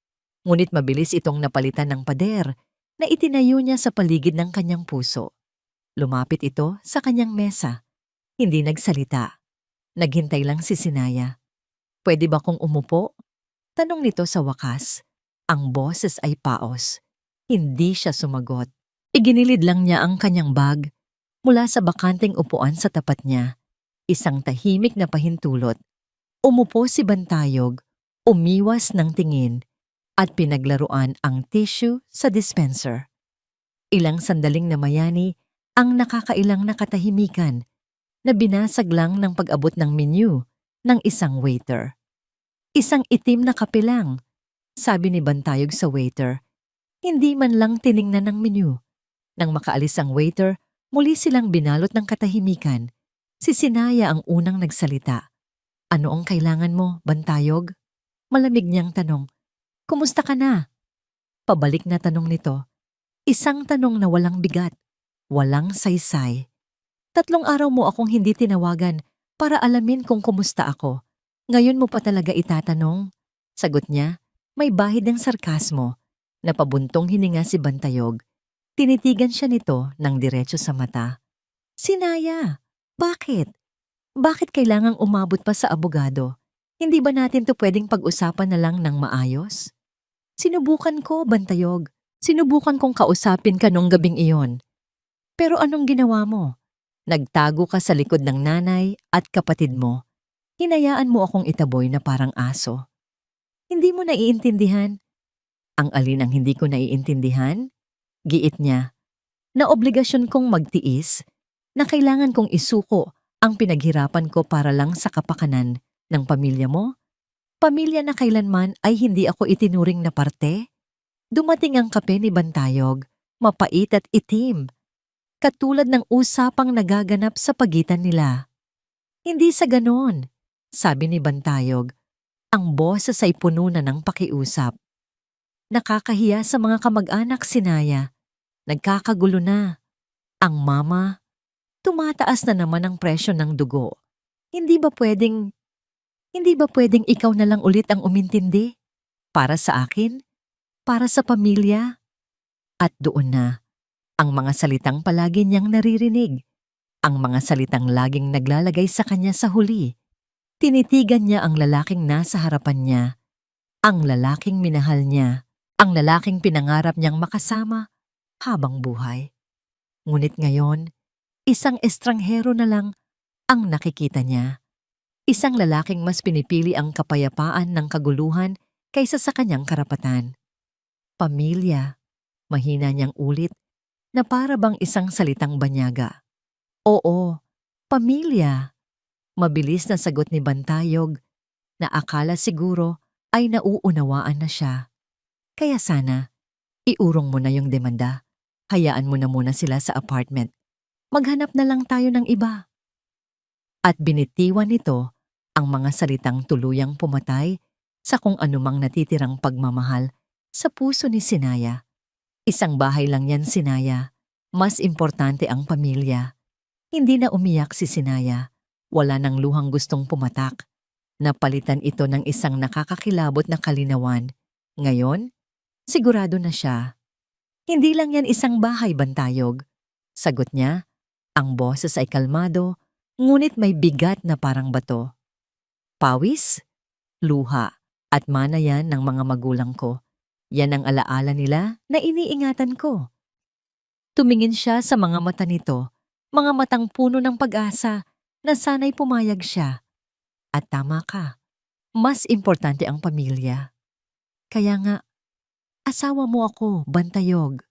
Ngunit mabilis itong napalitan ng pader na itinayo niya sa paligid ng kanyang puso. Lumapit ito sa kanyang mesa. Hindi nagsalita. Naghintay lang si Sinaya. "Pwede ba kong umupo?" Tanong nito sa wakas. Ang boses ay paos. Hindi siya sumagot. Iginilid lang niya ang kanyang bag mula sa bakanteng upuan sa tapat niya. Isang tahimik na pahintulot. Umupo si Bantayog, umiwas ng tingin, at pinaglaruan ang tissue sa dispenser. Ilang sandaling namayani ang nakakailang nakatahimikan na binasag lang ng pag-abot ng menu ng isang waiter. "Isang itim na kape lang," sabi ni Bantayog sa waiter. Hindi man lang tiningnan ng menu. Nang makaalis ang waiter, muli silang binalot ng katahimikan. Si Sinaya ang unang nagsalita. "Ano ang kailangan mo, Bantayog?" Malamig niyang tanong. "Kumusta ka na?" Pabalik na tanong nito. Isang tanong na walang bigat, walang saysay. "3 araw mo akong hindi tinawagan para alamin kung kumusta ako. Ngayon mo pa talaga itatanong?" Sagot niya, may bahid ng sarkasmo. Napabuntong hininga si Bantayog. Tinitigan siya nito ng diretso sa mata. "Sinaya, bakit? Bakit kailangang umabot pa sa abogado? Hindi ba natin to pwedeng pag-usapan na lang ng maayos?" "Sinubukan ko, Bantayog. Sinubukan kong kausapin ka nung gabing iyon. Pero anong ginawa mo? Nagtago ka sa likod ng nanay at kapatid mo. Hinayaan mo akong itaboy na parang aso. Hindi mo naiintindihan." "Ang alin ang hindi ko naiintindihan?" Giit niya. "Na obligasyon kong magtiis, na kailangan kong isuko ang pinaghirapan ko para lang sa kapakanan ng pamilya mo? Pamilya na kailanman ay hindi ako itinuring na parte?" Dumating ang kape ni Bantayog, mapait at itim, katulad ng usapang nagaganap sa pagitan nila. "Hindi sa ganon," sabi ni Bantayog. Ang boses ay puno na ng pakiusap. "Nakakahiya sa mga kamag-anak, Sinaya. Nagkakagulo na. Ang mama, tumataas na naman ang presyo ng dugo. Hindi ba pwedeng ikaw na lang ulit ang umintindi? Para sa akin? Para sa pamilya?" At doon na, ang mga salitang palagi niyang naririnig. Ang mga salitang laging naglalagay sa kanya sa huli. Tinitigan niya ang lalaking nasa harapan niya. Ang lalaking minahal niya. Ang lalaking pinangarap niyang makasama habang buhay. Ngunit ngayon, isang estranghero na lang ang nakikita niya. Isang lalaking mas pinipili ang kapayapaan ng kaguluhan kaysa sa kanyang karapatan. Pamilya, mahina niyang ulit na para bang isang salitang banyaga. Oo, pamilya. Mabilis na sagot ni Bantayog na akala siguro ay nauunawaan na siya. Kaya sana, iurong mo na yung demanda. Hayaan mo na muna sila sa apartment. Maghanap na lang tayo ng iba. At binitiwan nito ang mga salitang tuluyang pumatay sa kung anumang natitirang pagmamahal sa puso ni Sinaya. Isang bahay lang yan, Sinaya. Mas importante ang pamilya. Hindi na umiyak si Sinaya. Wala nang luhang gustong pumatak. Napalitan ito ng isang nakakakilabot na kalinawan. Ngayon, sigurado na siya. Hindi lang yan isang bahay, Bantayog. Sagot niya, ang boses ay kalmado, ngunit may bigat na parang bato. Pawis, luha, at mana yan ng mga magulang ko. Yan ang alaala nila na iniingatan ko. Tumingin siya sa mga mata nito, mga matang puno ng pag-asa na sana'y pumayag siya. At tama ka, mas importante ang pamilya. Kaya nga, asawa mo ako, Bantayog.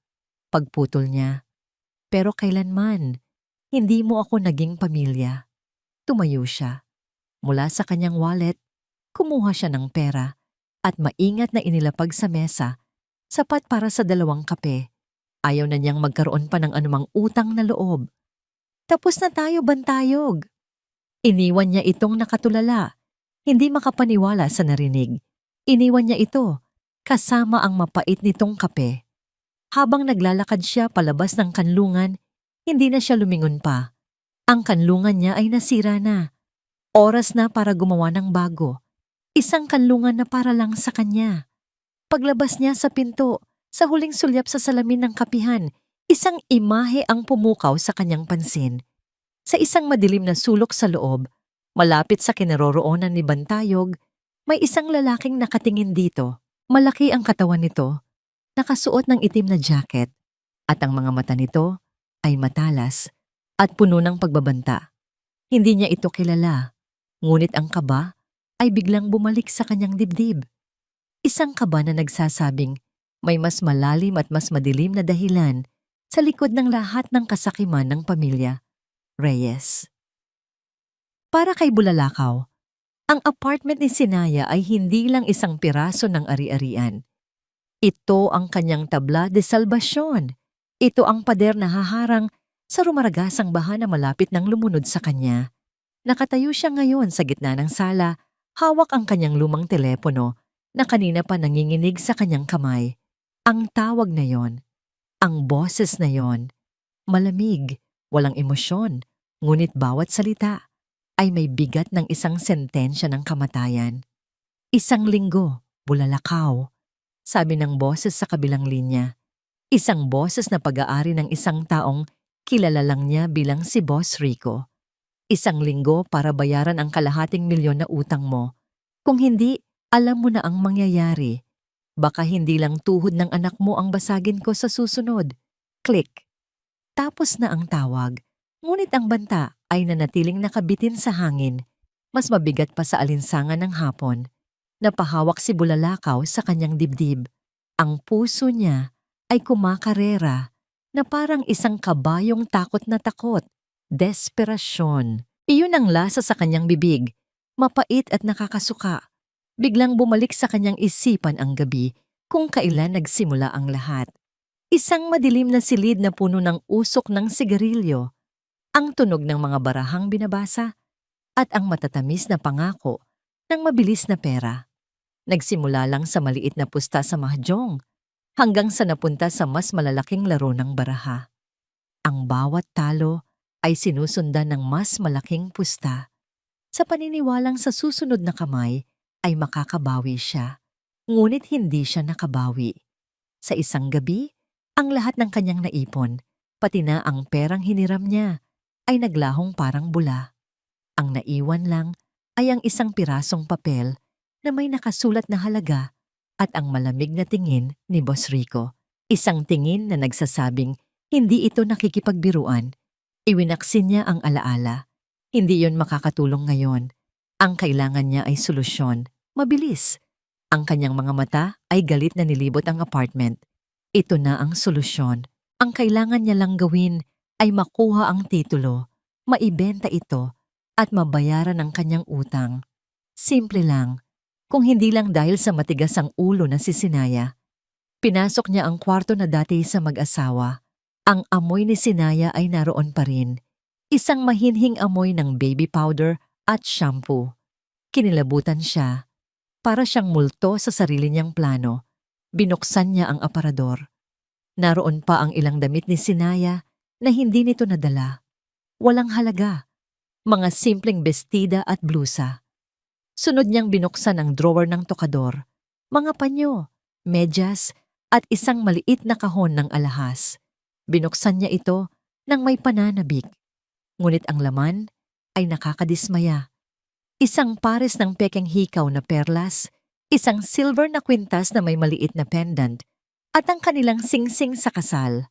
Pagputol niya. Pero kailanman, hindi mo ako naging pamilya. Tumayo siya. Mula sa kanyang wallet, kumuha siya ng pera at maingat na inilapag sa mesa, sapat para sa 2 kape. Ayaw na niyang magkaroon pa ng anumang utang na loob. Tapos na tayo, Bantayog. Iniwan niya itong nakatulala. Hindi makapaniwala sa narinig. Iniwan niya ito, kasama ang mapait nitong kape. Habang naglalakad siya palabas ng kanlungan, hindi na siya lumingon pa. Ang kanlungan niya ay nasira na. Oras na para gumawa ng bago. Isang kanlungan na para lang sa kanya. Paglabas niya sa pinto, sa huling sulyap sa salamin ng kapihan, isang imahe ang pumukaw sa kanyang pansin. Sa isang madilim na sulok sa loob, malapit sa kinaroroonan ni Bantayog, may isang lalaking nakatingin dito. Malaki ang katawan nito, nakasuot ng itim na jacket, at ang mga mata nito ay matalas at puno ng pagbabanta. Hindi niya ito kilala, ngunit ang kaba ay biglang bumalik sa kanyang dibdib. Isang kaba na nagsasabing may mas malalim at mas madilim na dahilan sa likod ng lahat ng kasakiman ng pamilya Reyes. Para kay Bulalakaw, ang apartment ni Sinaya ay hindi lang isang piraso ng ari-arian. Ito ang kanyang tabla de salvasyon. Ito ang pader na haharang sa rumaragasang baha na malapit nang lumunod sa kanya. Nakatayo siya ngayon sa gitna ng sala, hawak ang kanyang lumang telepono na kanina pa nanginginig sa kanyang kamay. Ang tawag na yon, ang boses na yon, malamig, walang emosyon, ngunit bawat salita ay may bigat ng isang sentensya ng kamatayan. Isang linggo, Bulalakaw. Sabi ng boses sa kabilang linya. Isang boses na pag-aari ng isang taong kilala lang niya bilang si Boss Rico. Isang linggo para bayaran ang kalahating milyon na utang mo. Kung hindi, alam mo na ang mangyayari. Baka hindi lang tuhod ng anak mo ang basagin ko sa susunod. Click. Tapos na ang tawag, ngunit ang banta ay nanatiling nakabitin sa hangin. Mas mabigat pa sa alinsangan ng hapon. Napahawak si Bulalakaw sa kanyang dibdib. Ang puso niya ay kumakarera na parang isang kabayong takot na takot. Desperasyon. Iyon ang lasa sa kanyang bibig. Mapait at nakakasuka. Biglang bumalik sa kanyang isipan ang gabi kung kailan nagsimula ang lahat. Isang madilim na silid na puno ng usok ng sigarilyo. Ang tunog ng mga barahang binabasa at ang matatamis na pangako ng mabilis na pera. Nagsimula lang sa maliit na pusta sa mahjong hanggang sa napunta sa mas malalaking laro ng baraha. Ang bawat talo ay sinusundan ng mas malaking pusta. Sa paniniwalang sa susunod na kamay ay makakabawi siya, ngunit hindi siya nakabawi. Sa isang gabi, ang lahat ng kanyang naipon, pati na ang perang hiniram niya, ay naglahong parang bula. Ang naiwan lang ay ang isang pirasong papel na may nakasulat na halaga at ang malamig na tingin ni Boss Rico. Isang tingin na nagsasabing hindi ito nakikipagbiruan. Iwinaksin niya ang alaala. Hindi yon makakatulong ngayon. Ang kailangan niya ay solusyon. Mabilis. Ang kanyang mga mata ay galit na nilibot ang apartment. Ito na ang solusyon. Ang kailangan niya lang gawin ay makuha ang titulo, maibenta ito, at mabayaran ang kanyang utang. Simple lang. Kung hindi lang dahil sa matigas ang ulo na si Sinaya. Pinasok niya ang kwarto na dati sa mag-asawa. Ang amoy ni Sinaya ay naroon pa rin. Isang mahinhing amoy ng baby powder at shampoo. Kinilabutan siya. Para siyang multo sa sarili niyang plano. Binuksan niya ang aparador. Naroon pa ang ilang damit ni Sinaya na hindi nito nadala. Walang halaga. Mga simpleng bestida at blusa. Sunod niyang binuksan ang drawer ng tokador. Mga panyo, medyas, at isang maliit na kahon ng alahas. Binuksan niya ito nang may pananabik. Ngunit ang laman ay nakakadismaya. Isang pares ng pekeng hikaw na perlas, isang silver na kwintas na may maliit na pendant, at ang kanilang singsing sa kasal.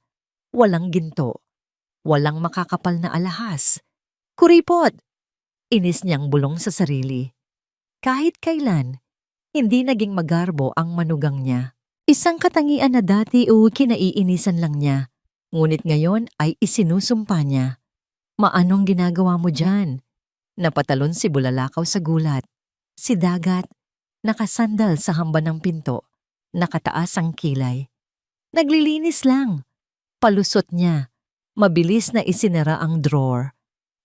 Walang ginto. Walang makakapal na alahas. Kuripot! Inis niyang bulong sa sarili. Kahit kailan, hindi naging magarbo ang manugang niya. Isang katangian na dati kinaiinisan lang niya, ngunit ngayon ay isinusumpa niya. Maanong ginagawa mo dyan? Napatalon si Bulalakaw sa gulat. Si Dagat, nakasandal sa hamban ng pinto, nakataas ang kilay. Naglilinis lang. Palusot niya. Mabilis na isinara ang drawer.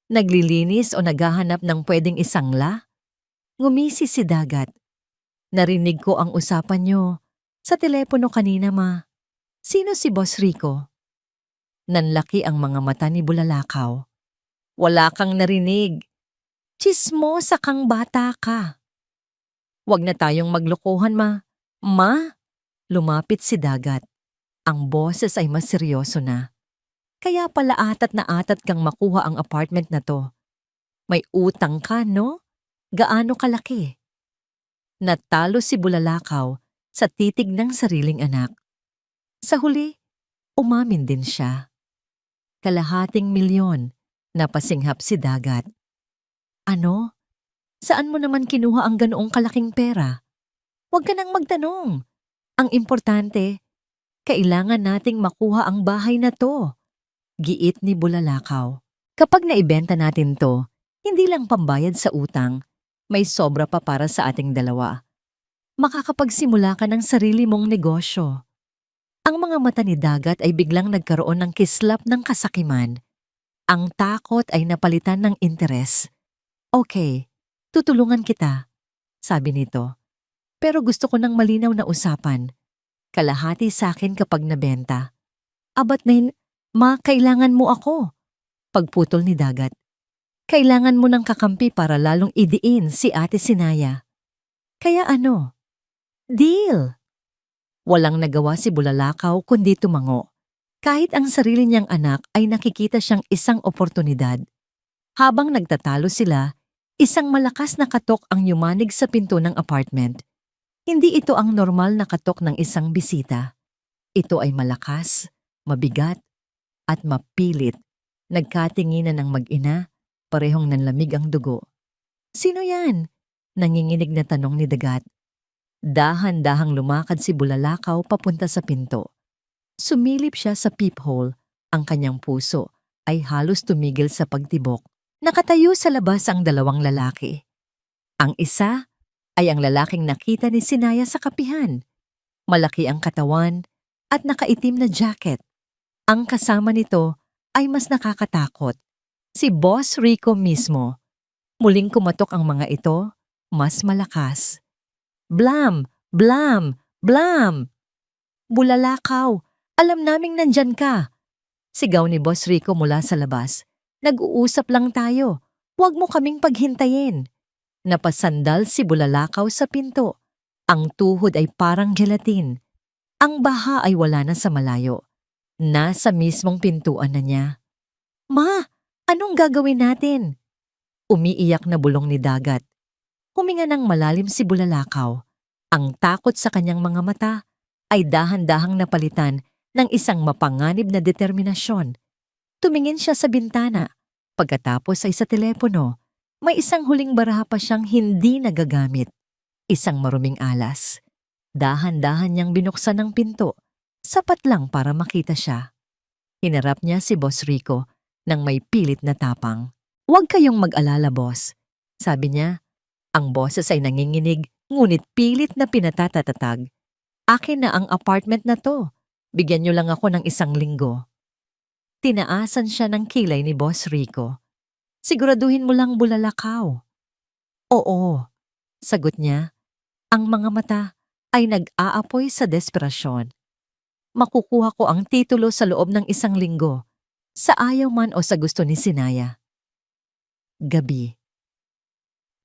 Naglilinis o naghahanap ng pwedeng isangla? Ngumisi si Dagat. Narinig ko ang usapan niyo. Sa telepono kanina, ma. Sino si Boss Rico? Nanlaki ang mga mata ni Bulalakaw. Wala kang narinig. Tsismosa kang bata ka. Huwag na tayong maglokohan, ma. Ma? Lumapit si Dagat. Ang boses ay mas seryoso na. Kaya pala atat na atat kang makuha ang apartment na to. May utang ka, no? Gaano kalaki? Natalo si Bulalakaw sa titig ng sariling anak. Sa huli, umamin din siya. Kalahating milyon, napasinghap si Dagat. Ano? Saan mo naman kinuha ang ganoong kalaking pera? Huwag ka nang magtanong. Ang importante, kailangan nating makuha ang bahay na to. Giit ni Bulalakaw. Kapag naibenta natin to, hindi lang pambayad sa utang, may sobra pa para sa ating dalawa. Makakapagsimula ka ng sarili mong negosyo. Ang mga mata ni Dagat ay biglang nagkaroon ng kislap ng kasakiman. Ang takot ay napalitan ng interes. Okay, tutulungan kita, sabi nito. Pero gusto ko ng malinaw na usapan. Kalahati sa akin kapag nabenta. Abat na ma, kailangan mo ako. Pagputol ni Dagat. Kailangan mo ng kakampi para lalong idiin si Ate Sinaya. Kaya ano? Deal! Walang nagawa si Bulalakaw kundi tumango. Kahit ang sarili niyang anak ay nakikita siyang isang oportunidad. Habang nagtatalo sila, isang malakas na katok ang yumanig sa pinto ng apartment. Hindi ito ang normal na katok ng isang bisita. Ito ay malakas, mabigat, at mapilit. Nagkatinginan ng mag-ina, parehong nanlamig ang dugo. Sino yan? Nanginginig na tanong ni Dagat. Dahan-dahang lumakad si Bulalakaw papunta sa pinto. Sumilip siya sa peephole. Ang kanyang puso ay halos tumigil sa pagtibok. Nakatayo sa labas ang dalawang lalaki. Ang isa ay ang lalaking nakita ni Sinaya sa kapihan. Malaki ang katawan at nakaitim na jacket. Ang kasama nito ay mas nakakatakot. Si Boss Rico mismo. Muling kumatok ang mga ito, mas malakas. Blam! Blam! Blam! Bulalakaw! Alam naming nandyan ka! Sigaw ni Boss Rico mula sa labas. Nag-uusap lang tayo. Huwag mo kaming paghintayin. Napasandal si Bulalakaw sa pinto. Ang tuhod ay parang gelatin. Ang baha ay wala na sa malayo. Nasa mismong pintuan na niya. Ma! Anong gagawin natin? Umiiyak na bulong ni Dagat. Huminga ng malalim si Bulalakaw. Ang takot sa kanyang mga mata ay dahan-dahang napalitan ng isang mapanganib na determinasyon. Tumingin siya sa bintana. Pagkatapos ay sa telepono, may isang huling baraha pa siyang hindi nagagamit. Isang maruming alas. Dahan-dahan niyang binuksan ang pinto, sapat lang para makita siya. Hinarap niya si Boss Rico nang may pilit na tapang. "Huwag kayong mag-alala, boss," sabi niya. Ang boses ay nanginginig ngunit pilit na pinatatatag. "Akin na ang apartment na to. Bigyan niyo lang ako ng 1 linggo." Tinaasan siya ng kilay ni Boss Rico. "Siguraduhin mo lang bulalakaw." "Oo," sagot niya. Ang mga mata ay nag-aapoy sa desperasyon. "Makukuha ko ang titulo sa loob ng 1 linggo, sa ayaw man o sa gusto ni Sinaya." Gabi.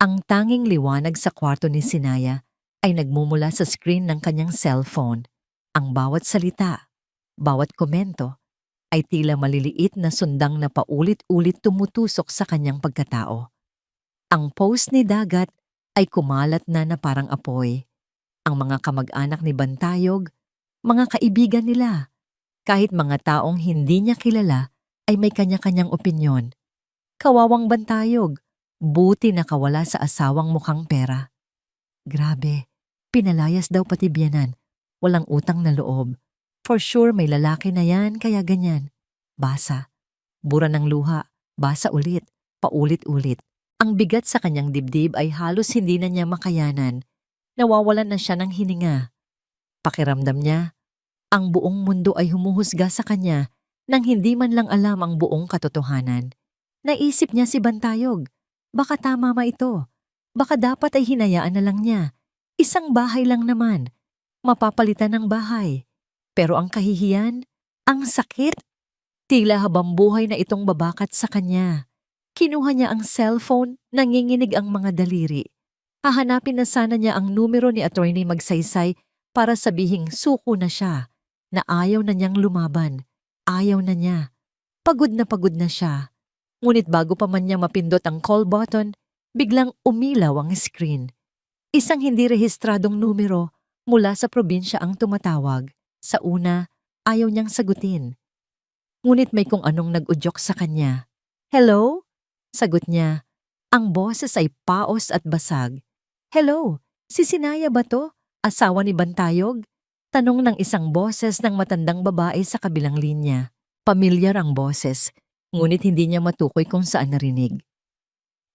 Ang tanging liwanag sa kwarto ni Sinaya ay nagmumula sa screen ng kanyang cellphone. Ang bawat salita, bawat komento, ay tila maliliit na sundang na paulit-ulit tumutusok sa kanyang pagkatao. Ang post ni Dagat ay kumalat na parang apoy. Ang mga kamag-anak ni Bantayog, mga kaibigan nila, kahit mga taong hindi niya kilala ay may kanya-kanyang opinyon. Kawawang Bantayog, buti nakawala sa asawang mukhang pera. Grabe, pinalayas daw pati biyenan, walang utang na loob. For sure may lalaki na yan kaya ganyan. Basa, bura ng luha, basa ulit, paulit-ulit. Ang bigat sa kanyang dibdib ay halos hindi na niya makayanan. Nawawalan na siya ng hininga. Pakiramdam niya, ang buong mundo ay humuhusga sa kanya nang hindi man lang alam ang buong katotohanan. Naisip niya si Bantayog. Baka tama ma ito. Baka dapat ay hinayaan na lang niya. 1 bahay lang naman. Mapapalitan ng bahay. Pero ang kahihiyan, ang sakit. Tila habang buhay na itong babakat sa kanya. Kinuha niya ang cellphone, nanginginig ang mga daliri. Hahanapin na sana niya ang numero ni Attorney Magsaysay para sabihing suko na siya, na ayaw na niyang lumaban. Ayaw na niya. Pagod na siya. Ngunit bago pa man niya mapindot ang call button, biglang umilaw ang screen. Isang hindi rehistradong numero mula sa probinsya ang tumatawag. Sa una, ayaw niyang sagutin. Ngunit may kung anong nag-udyok sa kanya. "Hello?" Sagot niya. Ang boses ay paos at basag. "Hello, si Sinaya ba to? Asawa ni Bantayog?" Tanong ng isang boses ng matandang babae sa kabilang linya. Pamilyar ang boses, ngunit hindi niya matukoy kung saan narinig.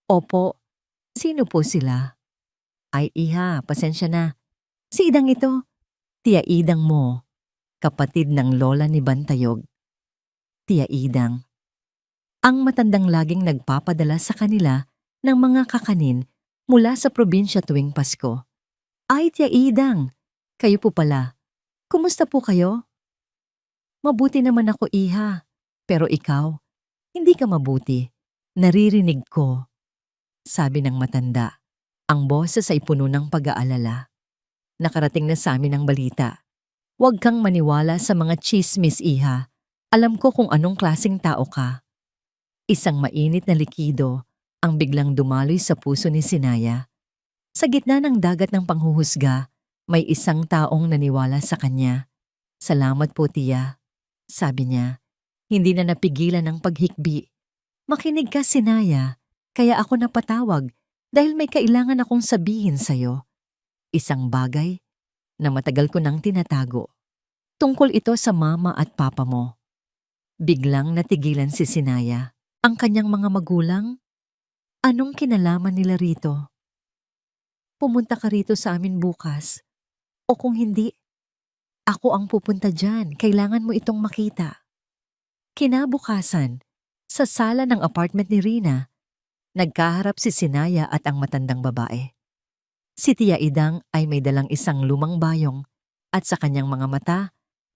"Opo, sino po sila?" "Ay iha, pasensya na. Si Idang ito, Tia Idang mo, kapatid ng lola ni Bantayog." Tia Idang. Ang matandang laging nagpapadala sa kanila ng mga kakanin mula sa probinsya tuwing Pasko. "Ay, Tia Idang, kayo po pala. Kumusta po kayo?" "Mabuti naman ako, iha. Pero ikaw, hindi ka mabuti. Naririnig ko," sabi ng matanda. Ang boses ay puno ng pag-aalala. "Nakarating na sa amin ang balita. Huwag kang maniwala sa mga chismis, iha. Alam ko kung anong klaseng tao ka." Isang mainit na likido ang biglang dumaloy sa puso ni Sinaya. Sa gitna ng dagat ng panghuhusga, may isang taong naniwala sa kanya. "Salamat po, tiya," sabi niya. Hindi na napigilan ng paghikbi. "Makinig ka, Sinaya, kaya ako napatawag dahil may kailangan akong sabihin sa'yo. Isang bagay na matagal ko nang tinatago. Tungkol ito sa mama at papa mo." Biglang natigilan si Sinaya. Ang kanyang mga magulang? Anong kinalaman nila rito? "Pumunta ka rito sa amin bukas. O kung hindi, ako ang pupunta dyan. Kailangan mo itong makita." Kinabukasan, sa sala ng apartment ni Rina, nagkaharap si Sinaya at ang matandang babae. Si Tia Idang ay may dalang isang lumang bayong at sa kanyang mga mata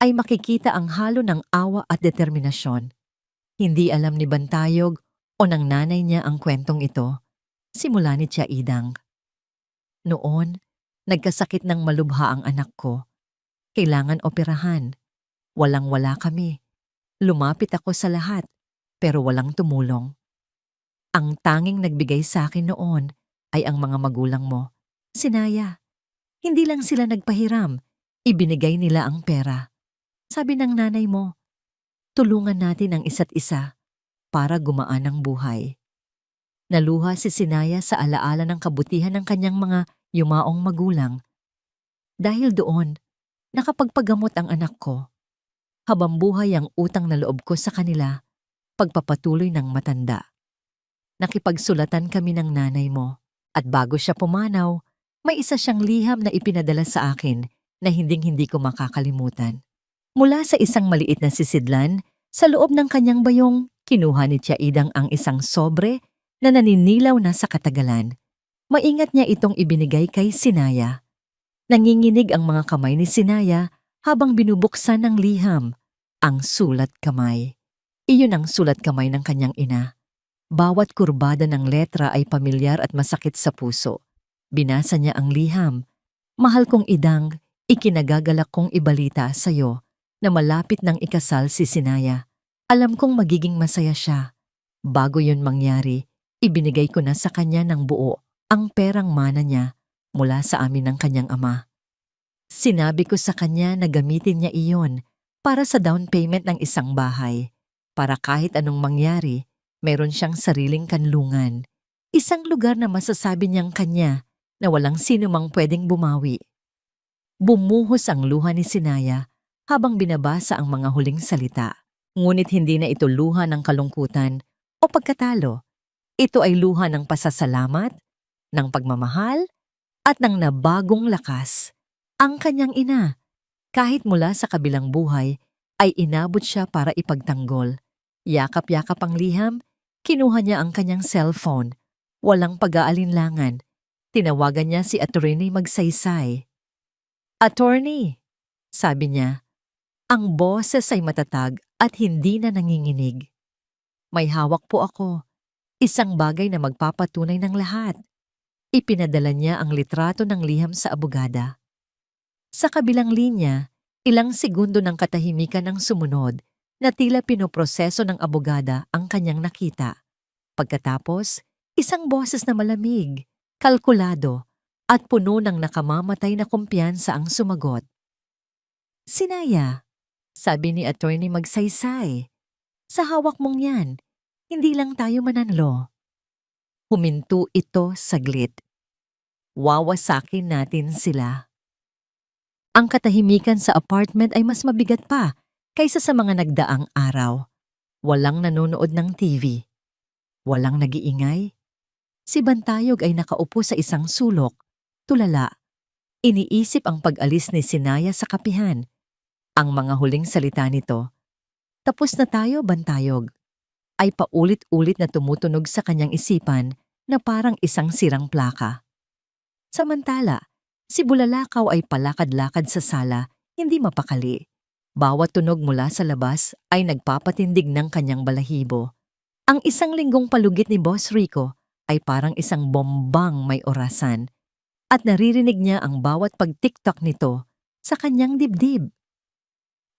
ay makikita ang halo ng awa at determinasyon. Hindi alam ni Bantayog o ng nanay niya ang kwentong ito, simula ni Tia Idang. "Noon, nagkasakit ng malubha ang anak ko. Kailangan operahan. Walang-wala kami. Lumapit ako sa lahat, pero walang tumulong. Ang tanging nagbigay sa akin noon ay ang mga magulang mo. Sinaya, hindi lang sila nagpahiram, ibinigay nila ang pera. Sabi ng nanay mo, tulungan natin ang isa't isa para gumaan ang buhay." Naluha si Sinaya sa alaala ng kabutihan ng kanyang mga yumaong magulang. Dahil doon, nakapagpagamot ang anak ko. Habang buhay ang utang na loob ko sa kanila, pagpapatuloy ng matanda. Nakipagsulatan kami ng nanay mo at bago siya pumanaw, may isa siyang liham na ipinadala sa akin na hinding-hindi ko makakalimutan. Mula sa isang maliit na sisidlan, sa loob ng kanyang bayong, kinuha ni Tia Idang ang isang sobre na naninilaw na sa katagalan. Maingat niya itong ibinigay kay Sinaya. Nanginginig ang mga kamay ni Sinaya habang binubuksan ng liham, ang sulat kamay. Iyon ang sulat kamay ng kanyang ina. Bawat kurbada ng letra ay pamilyar at masakit sa puso. Binasa niya ang liham. Mahal kong Idang, ikinagagalak kong ibalita sa iyo na malapit ng ikasal si Sinaya. Alam kong magiging masaya siya. Bago yun mangyari, ibinigay ko na sa kanya ng buo ang perang mana niya mula sa amin ng kanyang ama. Sinabi ko sa kanya na gamitin niya iyon para sa down payment ng isang bahay, para kahit anong mangyari, meron siyang sariling kanlungan. Isang lugar na masasabi niyang kanya na walang sino mang pwedeng bumawi. Bumuhos ang luha ni Sinaya habang binabasa ang mga huling salita. Ngunit hindi na ito luha ng kalungkutan o pagkatalo. Ito ay luha ng pasasalamat, ng pagmamahal, at ng nabagong lakas. Ang kanyang ina, kahit mula sa kabilang buhay, ay inabot siya para ipagtanggol. Yakap-yakap ang liham, kinuha niya ang kanyang cellphone. Walang pag-aalinlangan. Tinawagan niya si Attorney Magsaysay. "Attorney," sabi niya, ang boses ay matatag at hindi na nanginginig. "May hawak po ako. Isang bagay na magpapatunay ng lahat." Ipinadala niya ang litrato ng liham sa abogada. Sa kabilang linya, ilang segundo ng katahimikan ang sumunod na tila pinoproseso ng abogada ang kanyang nakita. Pagkatapos, isang boses na malamig, kalkulado, at puno ng nakamamatay na kumpiyansa ang sumagot. "Sinaya," sabi ni Attorney Magsaysay, "sa hawak mong yan, hindi lang tayo mananlo." Huminto ito saglit. Wawasakin natin sila. Ang katahimikan sa apartment ay mas mabigat pa kaysa sa mga nagdaang araw. Walang nanonood ng TV. Walang nag-iingay. Si Bantayog ay nakaupo sa isang sulok, tulala. Iniisip ang pag-alis ni Sinaya sa kapihan. Ang mga huling salita nito, "Tapos na tayo, Bantayog," ay paulit-ulit na tumutunog sa kanyang isipan na parang isang sirang plaka. Samantala, si Bulalakaw ay palakad-lakad sa sala, hindi mapakali. Bawat tunog mula sa labas ay nagpapatindig ng kanyang balahibo. Ang isang linggong palugit ni Boss Rico ay parang isang bombang may orasan at naririnig niya ang bawat pag-tiktok nito sa kanyang dibdib.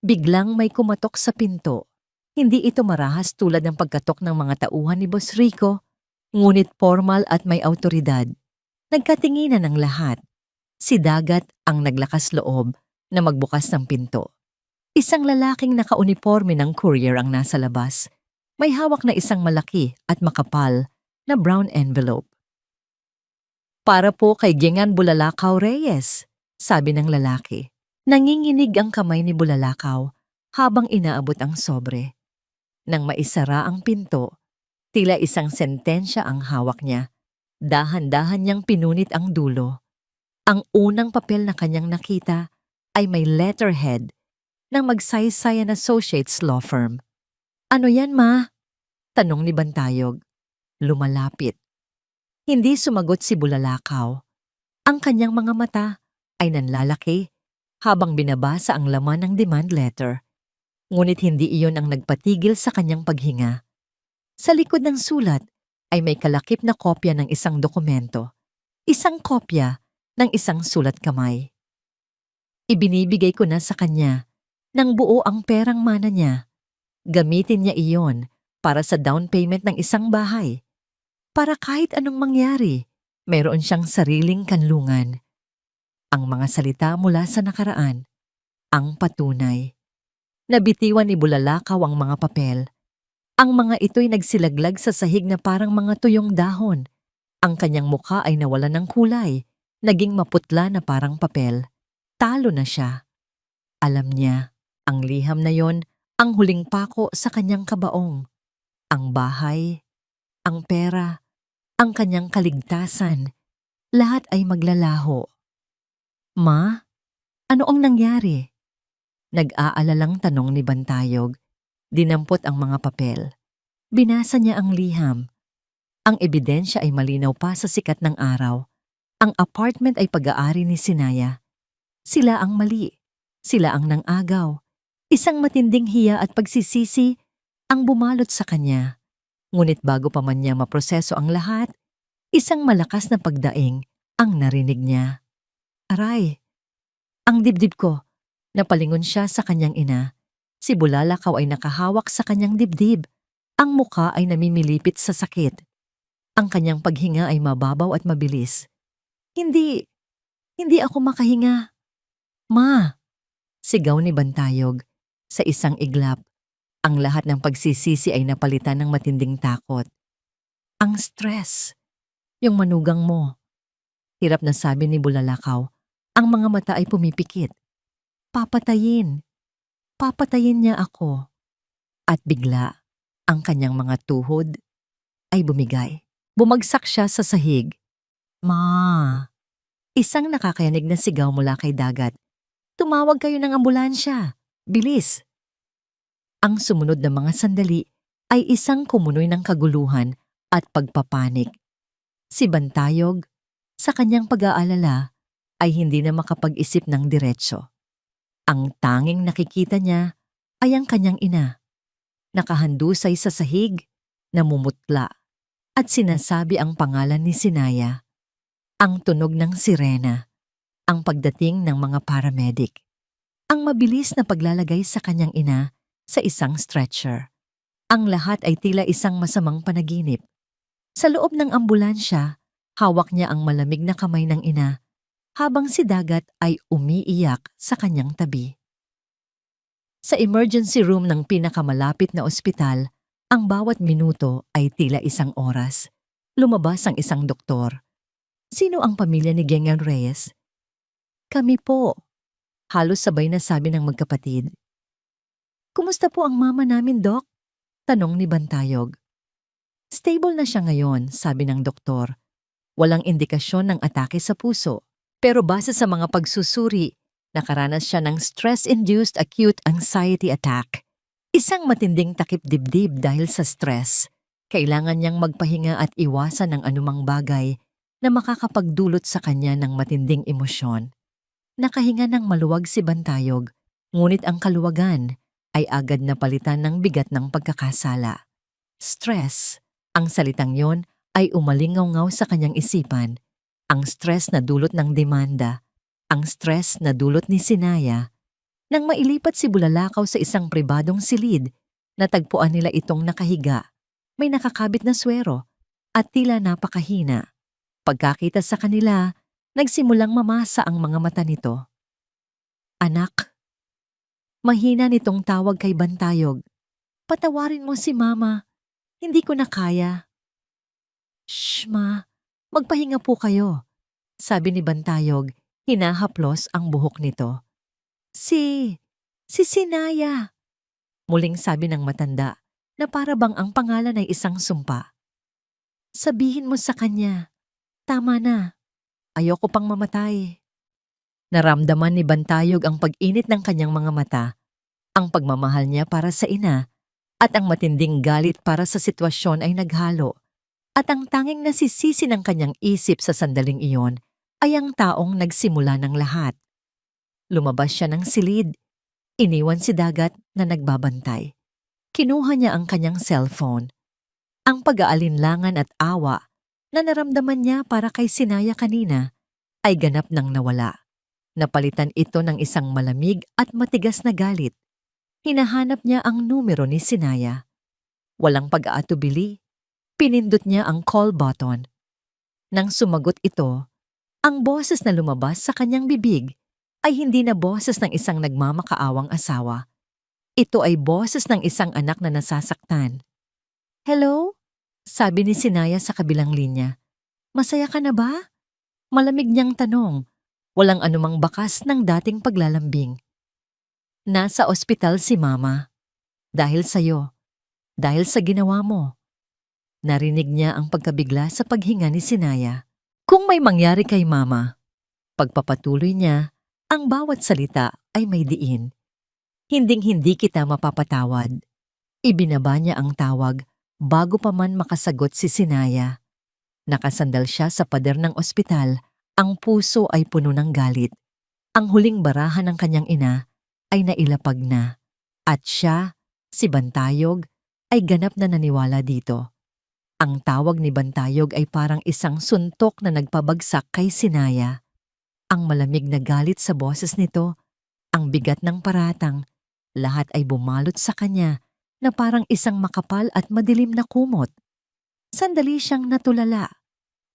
Biglang may kumatok sa pinto. Hindi ito marahas tulad ng pagkatok ng mga tauhan ni Boss Rico, ngunit formal at may awtoridad. Nagkatinginan ng lahat. Si Dagat ang naglakas loob na magbukas ng pinto. Isang lalaking nakauniforme ng courier ang nasa labas. May hawak na isang malaki at makapal na brown envelope. "Para po kay Gingan Bulalakaw Reyes," sabi ng lalaki. Nanginginig ang kamay ni Bulalakaw habang inaabot ang sobre. Nang maisara ang pinto, tila isang sentensya ang hawak niya. Dahan-dahan niyang pinunit ang dulo. Ang unang papel na kanyang nakita ay may letterhead ng Magsaysay and Associates Law Firm. "Ano yan, ma?" tanong ni Bantayog. Lumalapit. Hindi sumagot si Bulalakaw. Ang kanyang mga mata ay nanlalaki habang binabasa ang laman ng demand letter. Ngunit hindi iyon ang nagpatigil sa kanyang paghinga. Sa likod ng sulat ay may kalakip na kopya ng isang dokumento. Isang kopya ng isang sulat kamay. Ibinibigay ko na sa kanya nang buo ang perang mana niya. Gamitin niya iyon para sa down payment ng isang bahay. Para kahit anong mangyari, mayroon siyang sariling kanlungan. Ang mga salita mula sa nakaraan, ang patunay. Nabitiwan ni Bulalakaw ang mga papel. Ang mga ito'y nagsilaglag sa sahig na parang mga tuyong dahon. Ang kanyang mukha ay nawalan ng kulay, naging maputla na parang papel. Talo na siya. Alam niya, ang liham na yon ang huling pako sa kanyang kabaong. Ang bahay, ang pera, ang kanyang kaligtasan, lahat ay maglalaho. Ma, ano ang nangyari? Nag-aalalang tanong ni Bantayog. Dinampot ang mga papel. Binasa niya ang liham. Ang ebidensya ay malinaw pa sa sikat ng araw. Ang apartment ay pag-aari ni Sinaya. Sila ang mali. Sila ang nang-agaw. Isang matinding hiya at pagsisisi ang bumalot sa kanya. Ngunit bago pa man niya maproseso ang lahat, isang malakas na pagdaing ang narinig niya. Aray! Ang dibdib ko. Napalingon siya sa kanyang ina. Si Bulalakaw ay nakahawak sa kanyang dibdib. Ang muka ay namimilipit sa sakit. Ang kanyang paghinga ay mababaw at mabilis. Hindi ako makahinga. Ma! Sigaw ni Bantayog. Sa isang iglap, ang lahat ng pagsisisi ay napalitan ng matinding takot. Ang stress. Yung manugang mo. Hirap na sabi ni Bulalakaw. Ang mga mata ay pumipikit. Papatayin. Papatayin niya ako. At bigla, ang kanyang mga tuhod ay bumigay. Bumagsak siya sa sahig. Ma! Isang nakakayanig na sigaw mula kay Dagat. Tumawag kayo ng ambulansya. Bilis! Ang sumunod na mga sandali ay isang kumunoy ng kaguluhan at pagpapanik. Si Bantayog, sa kanyang pag-aalala, ay hindi na makapag-isip ng diretso. Ang tanging nakikita niya ay ang kanyang ina. Nakahandusay sa sahig, namumutla, at sinasabi ang pangalan ni Sinaya. Ang tunog ng sirena, ang pagdating ng mga paramedic, ang mabilis na paglalagay sa kanyang ina sa isang stretcher. Ang lahat ay tila isang masamang panaginip. Sa loob ng ambulansya, hawak niya ang malamig na kamay ng ina, habang si Dagat ay umiiyak sa kanyang tabi. Sa emergency room ng pinakamalapit na ospital, ang bawat minuto ay tila isang oras. Lumabas ang isang doktor. Sino ang pamilya ni Gengan Reyes? Kami po. Halos sabay na sabi ng magkapatid. Kumusta po ang mama namin, Dok? Tanong ni Bantayog. Stable na siya ngayon, sabi ng doktor. Walang indikasyon ng atake sa puso. Pero base sa mga pagsusuri, nakaranas siya ng stress-induced acute anxiety attack. Isang matinding takip dibdib dahil sa stress. Kailangan niyang magpahinga at iwasan ng anumang bagay na makakapagdulot sa kanya ng matinding emosyon. Nakahinga ng maluwag si Bantayog, ngunit ang kaluwagan ay agad na palitan ng bigat ng pagkakasala. Stress, ang salitang yon ay umalingaw-ngaw sa kanyang isipan. Ang stress na dulot ng demanda, ang stress na dulot ni Sinaya. Nang mailipat si Bulalakaw sa isang pribadong silid, natagpuan nila itong nakahiga, may nakakabit na swero, at tila napakahina. Pagkakita sa kanila, nagsimulang mamasa ang mga mata nito. Anak. Mahina nitong tawag kay Bantayog. Patawarin mo si Mama. Hindi ko na kaya. Shh, Ma. Magpahinga po kayo. Sabi ni Bantayog, hinahaplos ang buhok nito. Si Sinaya. Muling sabi ng matanda na para bang ang pangalan ay isang sumpa. Sabihin mo sa kanya, tama na. Ayoko pang mamatay. Naramdaman ni Bantayog ang pag-init ng kanyang mga mata, ang pagmamahal niya para sa ina, at ang matinding galit para sa sitwasyon ay naghalo. At ang tanging nasisisi ng kanyang isip sa sandaling iyon ay ang taong nagsimula ng lahat. Lumabas siya ng silid. Iniwan si Dagat na nagbabantay. Kinuha niya ang kanyang cellphone. Ang pag-aalinlangan at awa na naramdaman niya para kay Sinaya kanina ay ganap nang nawala. Napalitan ito ng isang malamig at matigas na galit. Hinahanap niya ang numero ni Sinaya. Walang pag-aatubili. Pinindot niya ang call button. Nang sumagot ito, ang boses na lumabas sa kanyang bibig ay hindi na boses ng isang nagmamakaawang asawa. Ito ay boses ng isang anak na nasasaktan. Hello? Sabi ni Sinaya sa kabilang linya. Masaya ka na ba? Malamig niyang tanong. Walang anumang bakas ng dating paglalambing. Nasa ospital si Mama. Dahil sa'yo. Dahil sa ginawa mo. Narinig niya ang pagkabigla sa paghinga ni Sinaya. Kung may mangyari kay Mama, pagpapatuloy niya, ang bawat salita ay may diin. Hinding-hindi kita mapapatawad. Ibinaba niya ang tawag bago pa man makasagot si Sinaya. Nakasandal siya sa pader ng ospital, ang puso ay puno ng galit. Ang huling barahan ng kanyang ina ay nailapag na. At siya, si Bantayog, ay ganap na naniwala dito. Ang tawag ni Bantayog ay parang isang suntok na nagpabagsak kay Sinaya. Ang malamig na galit sa boses nito, ang bigat ng paratang, lahat ay bumalot sa kanya na parang isang makapal at madilim na kumot. Sandali siyang natulala.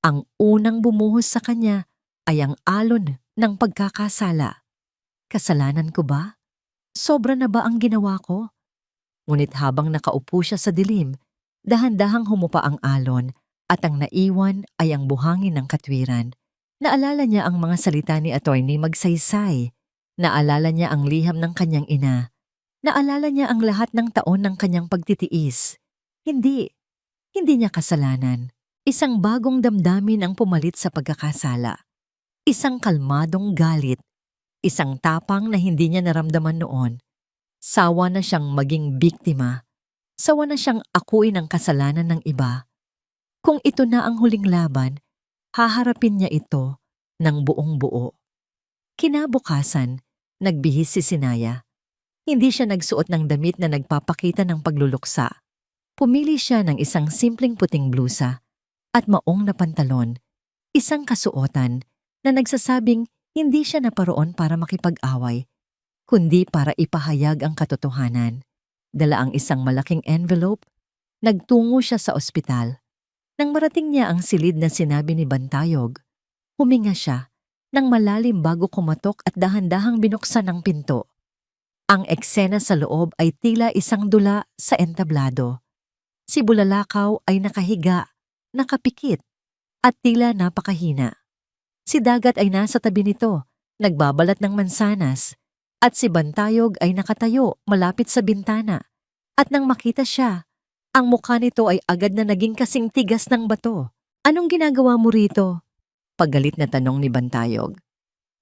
Ang unang bumuhos sa kanya ay ang alon ng pagkakasala. Kasalanan ko ba? Sobra na ba ang ginawa ko? Ngunit habang nakaupo siya sa dilim, dahan-dahang humupa ang alon at ang naiwan ay ang buhangin ng katwiran. Naalala niya ang mga salita ni Attorney Magsaysay. Naalala niya ang liham ng kanyang ina. Naalala niya ang lahat ng taon ng kanyang pagtitiis. Hindi niya kasalanan. Isang bagong damdamin ang pumalit sa pagkakasala. Isang kalmadong galit. Isang tapang na hindi niya naramdaman noon. Sawa na siyang maging biktima. Sawa na siyang akuin ang kasalanan ng iba. Kung ito na ang huling laban, haharapin niya ito ng buong buo. Kinabukasan, nagbihis si Sinaya. Hindi siya nagsuot ng damit na nagpapakita ng pagluluksa. Pumili siya ng isang simpleng puting blusa at maong na pantalon, isang kasuotan na nagsasabing hindi siya naparoon para makipag-away, kundi para ipahayag ang katotohanan. Dala ang isang malaking envelope, nagtungo siya sa ospital. Nang marating niya ang silid na sinabi ni Bantayog, huminga siya nang malalim bago kumatok at dahan-dahang binuksan ang pinto. Ang eksena sa loob ay tila isang dula sa entablado. Si Bulalakaw ay nakahiga, nakapikit, at tila napakahina. Si Dagat ay nasa tabi nito, nagbabalat ng mansanas, at si Bantayog ay nakatayo malapit sa bintana. At nang makita siya, ang mukha nito ay agad na naging kasing tigas ng bato. Anong ginagawa mo rito? Paggalit na tanong ni Bantayog.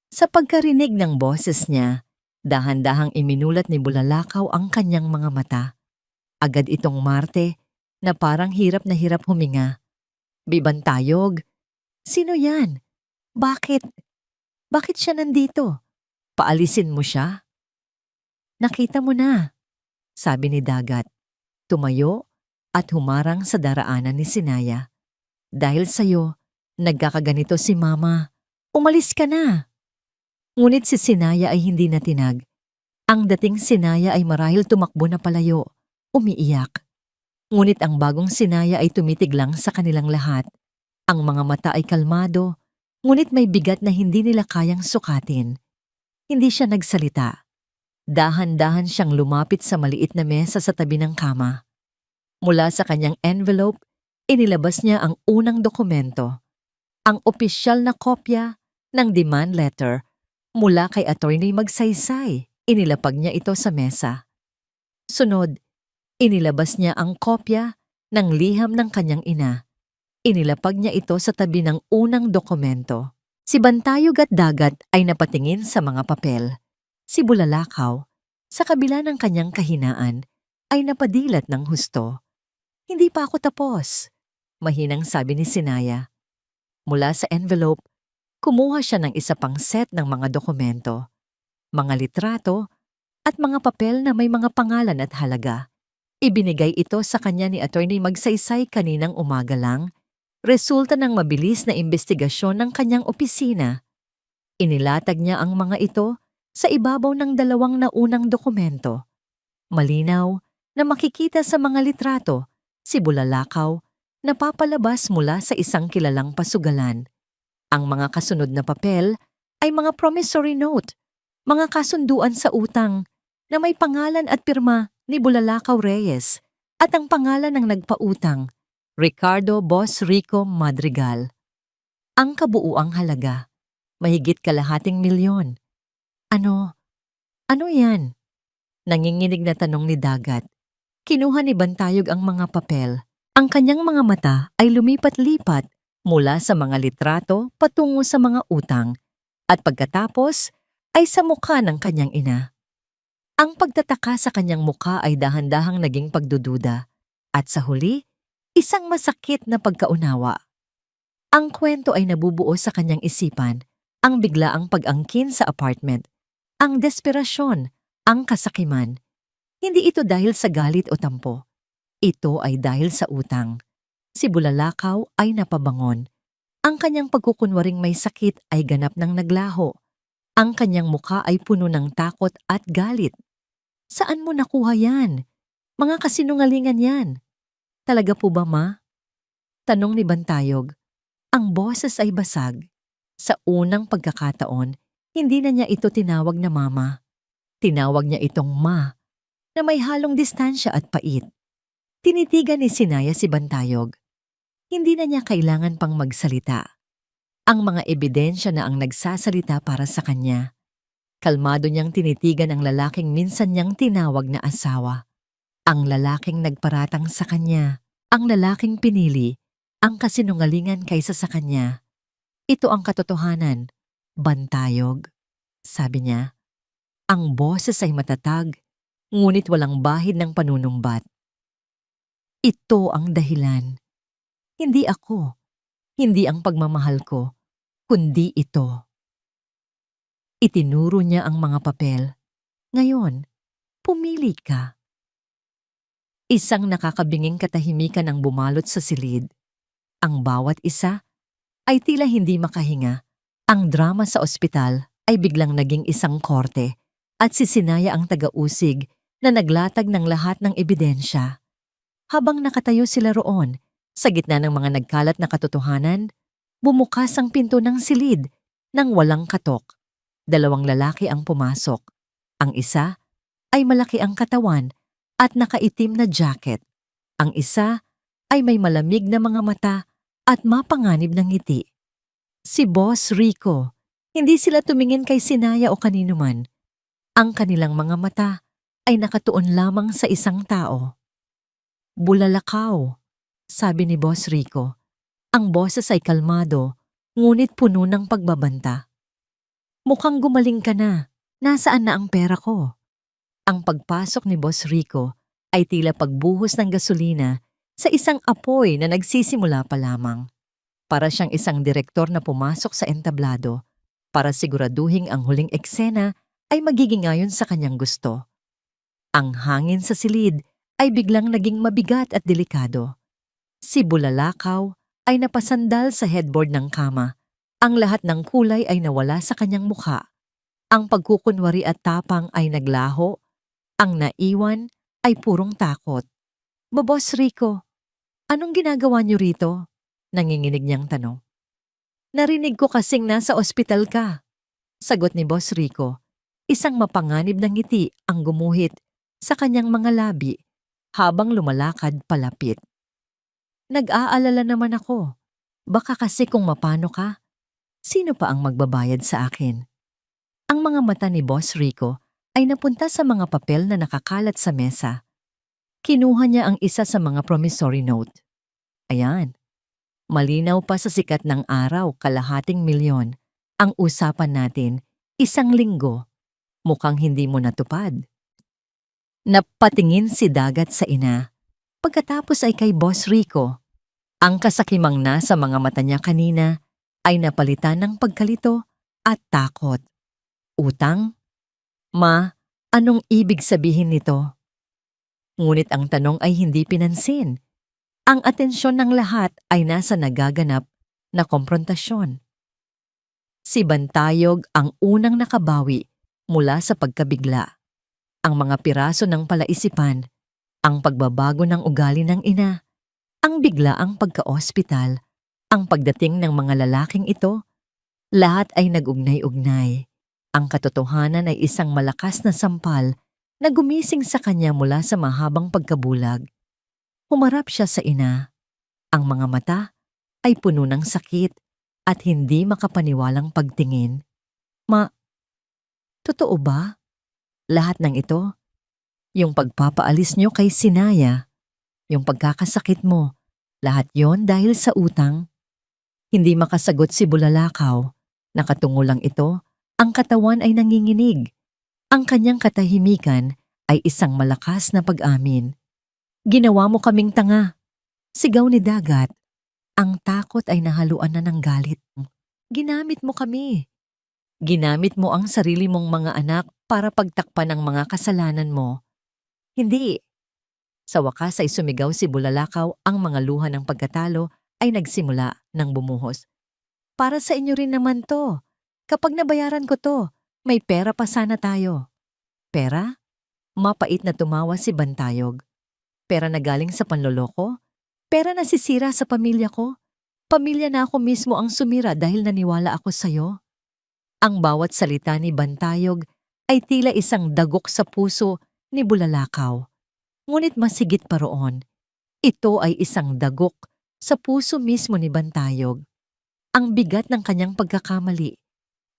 Sa pagkarinig ng boses niya, dahan-dahang iminulat ni Bulalakaw ang kanyang mga mata. Agad itong Marte na parang hirap na hirap huminga. Bantayog, sino yan? Bakit? Bakit siya nandito? Paalisin mo siya? Nakita mo na, sabi ni Dagat. Tumayo at humarang sa daraanan ni Sinaya. Dahil sa'yo, nagkakaganito si Mama. Umalis ka na. Ngunit si Sinaya ay hindi natinag. Ang dating Sinaya ay marahil tumakbo na palayo, umiiyak. Ngunit ang bagong Sinaya ay tumitig lang sa kanilang lahat. Ang mga mata ay kalmado, ngunit may bigat na hindi nila kayang sukatin. Hindi siya nagsalita. Dahan-dahan siyang lumapit sa maliit na mesa sa tabi ng kama. Mula sa kanyang envelope, inilabas niya ang unang dokumento. Ang opisyal na kopya ng demand letter mula kay Attorney Magsaysay. Inilapag niya ito sa mesa. Sunod, inilabas niya ang kopya ng liham ng kanyang ina. Inilapag niya ito sa tabi ng unang dokumento. Si Bantayog at Dagat ay napatingin sa mga papel. Si Bulalakaw, sa kabila ng kanyang kahinaan, ay napadilat ng husto. Hindi pa ako tapos, mahinang sabi ni Sinaya. Mula sa envelope, kumuha siya ng isa pang set ng mga dokumento, mga litrato, at mga papel na may mga pangalan at halaga. Ibinigay ito sa kanya ni Attorney Magsaysay kaninang umaga lang, resulta ng mabilis na imbestigasyon ng kanyang opisina. Inilatag niya ang mga ito sa ibabaw ng dalawang naunang dokumento. Malinaw na makikita sa mga litrato si Bulalakaw na papalabas mula sa isang kilalang pasugalan. Ang mga kasunod na papel ay mga promissory note, mga kasunduan sa utang na may pangalan at pirma ni Bulalakaw Reyes at ang pangalan ng nagpautang, Ricardo Boss Rico Madrigal. Ang kabuuang halaga mahigit kalahating milyon. Ano? Ano yan? Nanginginig na tanong ni Dagat. Kinuha ni Bantayog ang mga papel. Ang kanyang mga mata ay lumipat-lipat mula sa mga litrato patungo sa mga utang at pagkatapos ay sa mukha ng kanyang ina. Ang pagtataka sa kanyang mukha ay dahan-dahang naging pagdududa at sa huli, isang masakit na pagkaunawa. Ang kwento ay nabubuo sa kanyang isipan, ang biglaang pag-angkin sa apartment, ang desperasyon, ang kasakiman. Hindi ito dahil sa galit o tampo. Ito ay dahil sa utang. Si Bulalakaw ay napabangon. Ang kanyang pagkukunwaring may sakit ay ganap ng naglaho. Ang kanyang mukha ay puno ng takot at galit. Saan mo nakuha yan? Mga kasinungalingan yan. Talaga po ba, ma? Tanong ni Bantayog. Ang boses ay basag. Sa unang pagkakataon, hindi na niya ito tinawag na mama. Tinawag niya itong ma, na may halong distansya at pait. Tinitigan ni Sinaya si Bantayog. Hindi na niya kailangan pang magsalita. Ang mga ebidensya na ang nagsasalita para sa kanya. Kalmado niyang tinitigan ang lalaking minsan niyang tinawag na asawa. Ang lalaking nagparatang sa kanya. Ang lalaking pinili ang kasinungalingan kaysa sa kanya. Ito ang katotohanan. Bantayog, sabi niya. Ang boses ay matatag, ngunit walang bahid ng panunumbat. Ito ang dahilan. Hindi ako, hindi ang pagmamahal ko, kundi ito. Itinuro niya ang mga papel. Ngayon, pumili ka. Isang nakakabinging katahimikan ang bumalot sa silid. Ang bawat isa ay tila hindi makahinga. Ang drama sa ospital ay biglang naging isang korte at si Sinaya ang taga-usig na naglatag ng lahat ng ebidensya. Habang nakatayo sila roon, sa gitna ng mga nagkalat na katotohanan, bumukas ang pinto ng silid nang walang katok. 2 lalaki ang pumasok. Ang isa ay malaki ang katawan at nakaitim na jacket. Ang isa ay may malamig na mga mata at mapanganib ng ngiti. Si Boss Rico. Hindi sila tumingin kay Sinaya o kanino man. Ang kanilang mga mata ay nakatuon lamang sa isang tao. Bulalakaw, sabi ni Boss Rico. Ang boses ay kalmado, ngunit puno ng pagbabanta. Mukhang gumaling ka na. Nasaan na ang pera ko? Ang pagpasok ni Boss Rico ay tila pagbuhos ng gasolina sa isang apoy na nagsisimula pa lamang. Para siyang isang direktor na pumasok sa entablado para siguraduhin ang huling eksena ay magiging ayon sa kanyang gusto. Ang hangin sa silid ay biglang naging mabigat at delikado. Si Bulalakaw ay napasandal sa headboard ng kama. Ang lahat ng kulay ay nawala sa kanyang mukha. Ang pagkukunwari at tapang ay naglaho. Ang naiwan ay purong takot. Boss Rico, anong ginagawa niyo rito? Nanginginig niyang tanong. Narinig ko kasing nasa ospital ka. Sagot ni Boss Rico. Isang mapanganib na ngiti ang gumuhit sa kanyang mga labi habang lumalakad palapit. Nag-aalala naman ako. Baka kasi kung mapano ka, sino pa ang magbabayad sa akin? Ang mga mata ni Boss Rico ay napunta sa mga papel na nakakalat sa mesa. Kinuha niya ang isa sa mga promissory note. Ayan. Malinaw pa sa sikat ng araw, 250,000. Ang usapan natin, 1 linggo. Mukhang hindi mo natupad. Napatingin si Dagat sa ina. Pagkatapos ay kay Boss Rico. Ang kasakimang nasa mga mata niya kanina ay napalitan ng pagkalito at takot. Utang? Ma, anong ibig sabihin nito? Ngunit ang tanong ay hindi pinansin. Ang atensyon ng lahat ay nasa nagaganap na komprontasyon. Si Bantayog ang unang nakabawi mula sa pagkabigla. Ang mga piraso ng palaisipan, ang pagbabago ng ugali ng ina, ang biglaang pagka-ospital, ang pagdating ng mga lalaking ito, lahat ay nag-ugnay-ugnay. Ang katotohanan ay isang malakas na sampal na gumising sa kanya mula sa mahabang pagkabulag. Humarap siya sa ina. Ang mga mata ay puno ng sakit, at hindi makapaniwalang pagtingin. Totoo ba? Lahat ng ito? Yung pagpapaalis nyo kay Sinaya, yung pagkakasakit mo, lahat yon dahil sa utang? Hindi makasagot si Bulalakaw. Nakatungo lang ito, ang katawan ay nanginginig. Ang kanyang katahimikan ay isang malakas na pag-amin. Ginawa mo kaming tanga. Sigaw ni Dagat. Ang takot ay nahaluan na ng galit. Ginamit mo kami. Ginamit mo ang sarili mong mga anak para pagtakpan ang mga kasalanan mo. Hindi. Sa wakas ay sumigaw si Bulalakaw, ang mga luha ng pagkatalo ay nagsimula ng bumuhos. Para sa inyo rin naman to. Kapag nabayaran ko to, may pera pa sana tayo. Pera? Mapait na tumawa si Bantayog. Pera na galing sa panloloko? Pera na sisira sa pamilya ko? Pamilya na ako mismo ang sumira dahil naniwala ako sa'yo? Ang bawat salita ni Bantayog ay tila isang dagok sa puso ni Bulalakaw. Ngunit masigit pa roon, ito ay isang dagok sa puso mismo ni Bantayog. Ang bigat ng kanyang pagkakamali,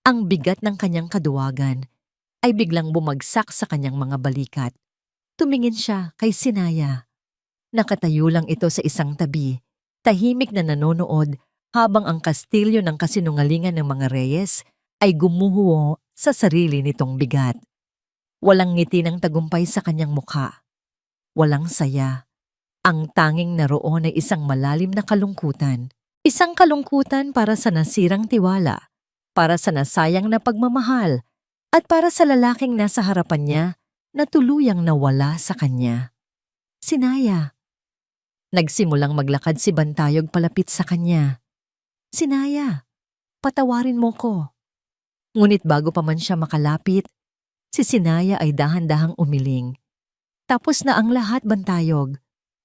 ang bigat ng kanyang kaduwagan, ay biglang bumagsak sa kanyang mga balikat. Tumingin siya kay Sinaya. Nakatayo lang ito sa isang tabi, tahimik na nanonood habang ang kastilyo ng kasinungalingan ng mga Reyes ay gumuho sa sarili nitong bigat. Walang ngiti ng tagumpay sa kanyang mukha. Walang saya. Ang tanging naroon ay isang malalim na kalungkutan. Isang kalungkutan para sa nasirang tiwala, para sa nasayang na pagmamahal, at para sa lalaking nasa harapan niya na tuluyang nawala sa kanya. Sinaya. Nagsimulang maglakad si Bantayog palapit sa kanya. Sinaya, patawarin mo ko. Ngunit bago pa man siya makalapit, si Sinaya ay dahan-dahang umiling. Tapos na ang lahat, Bantayog.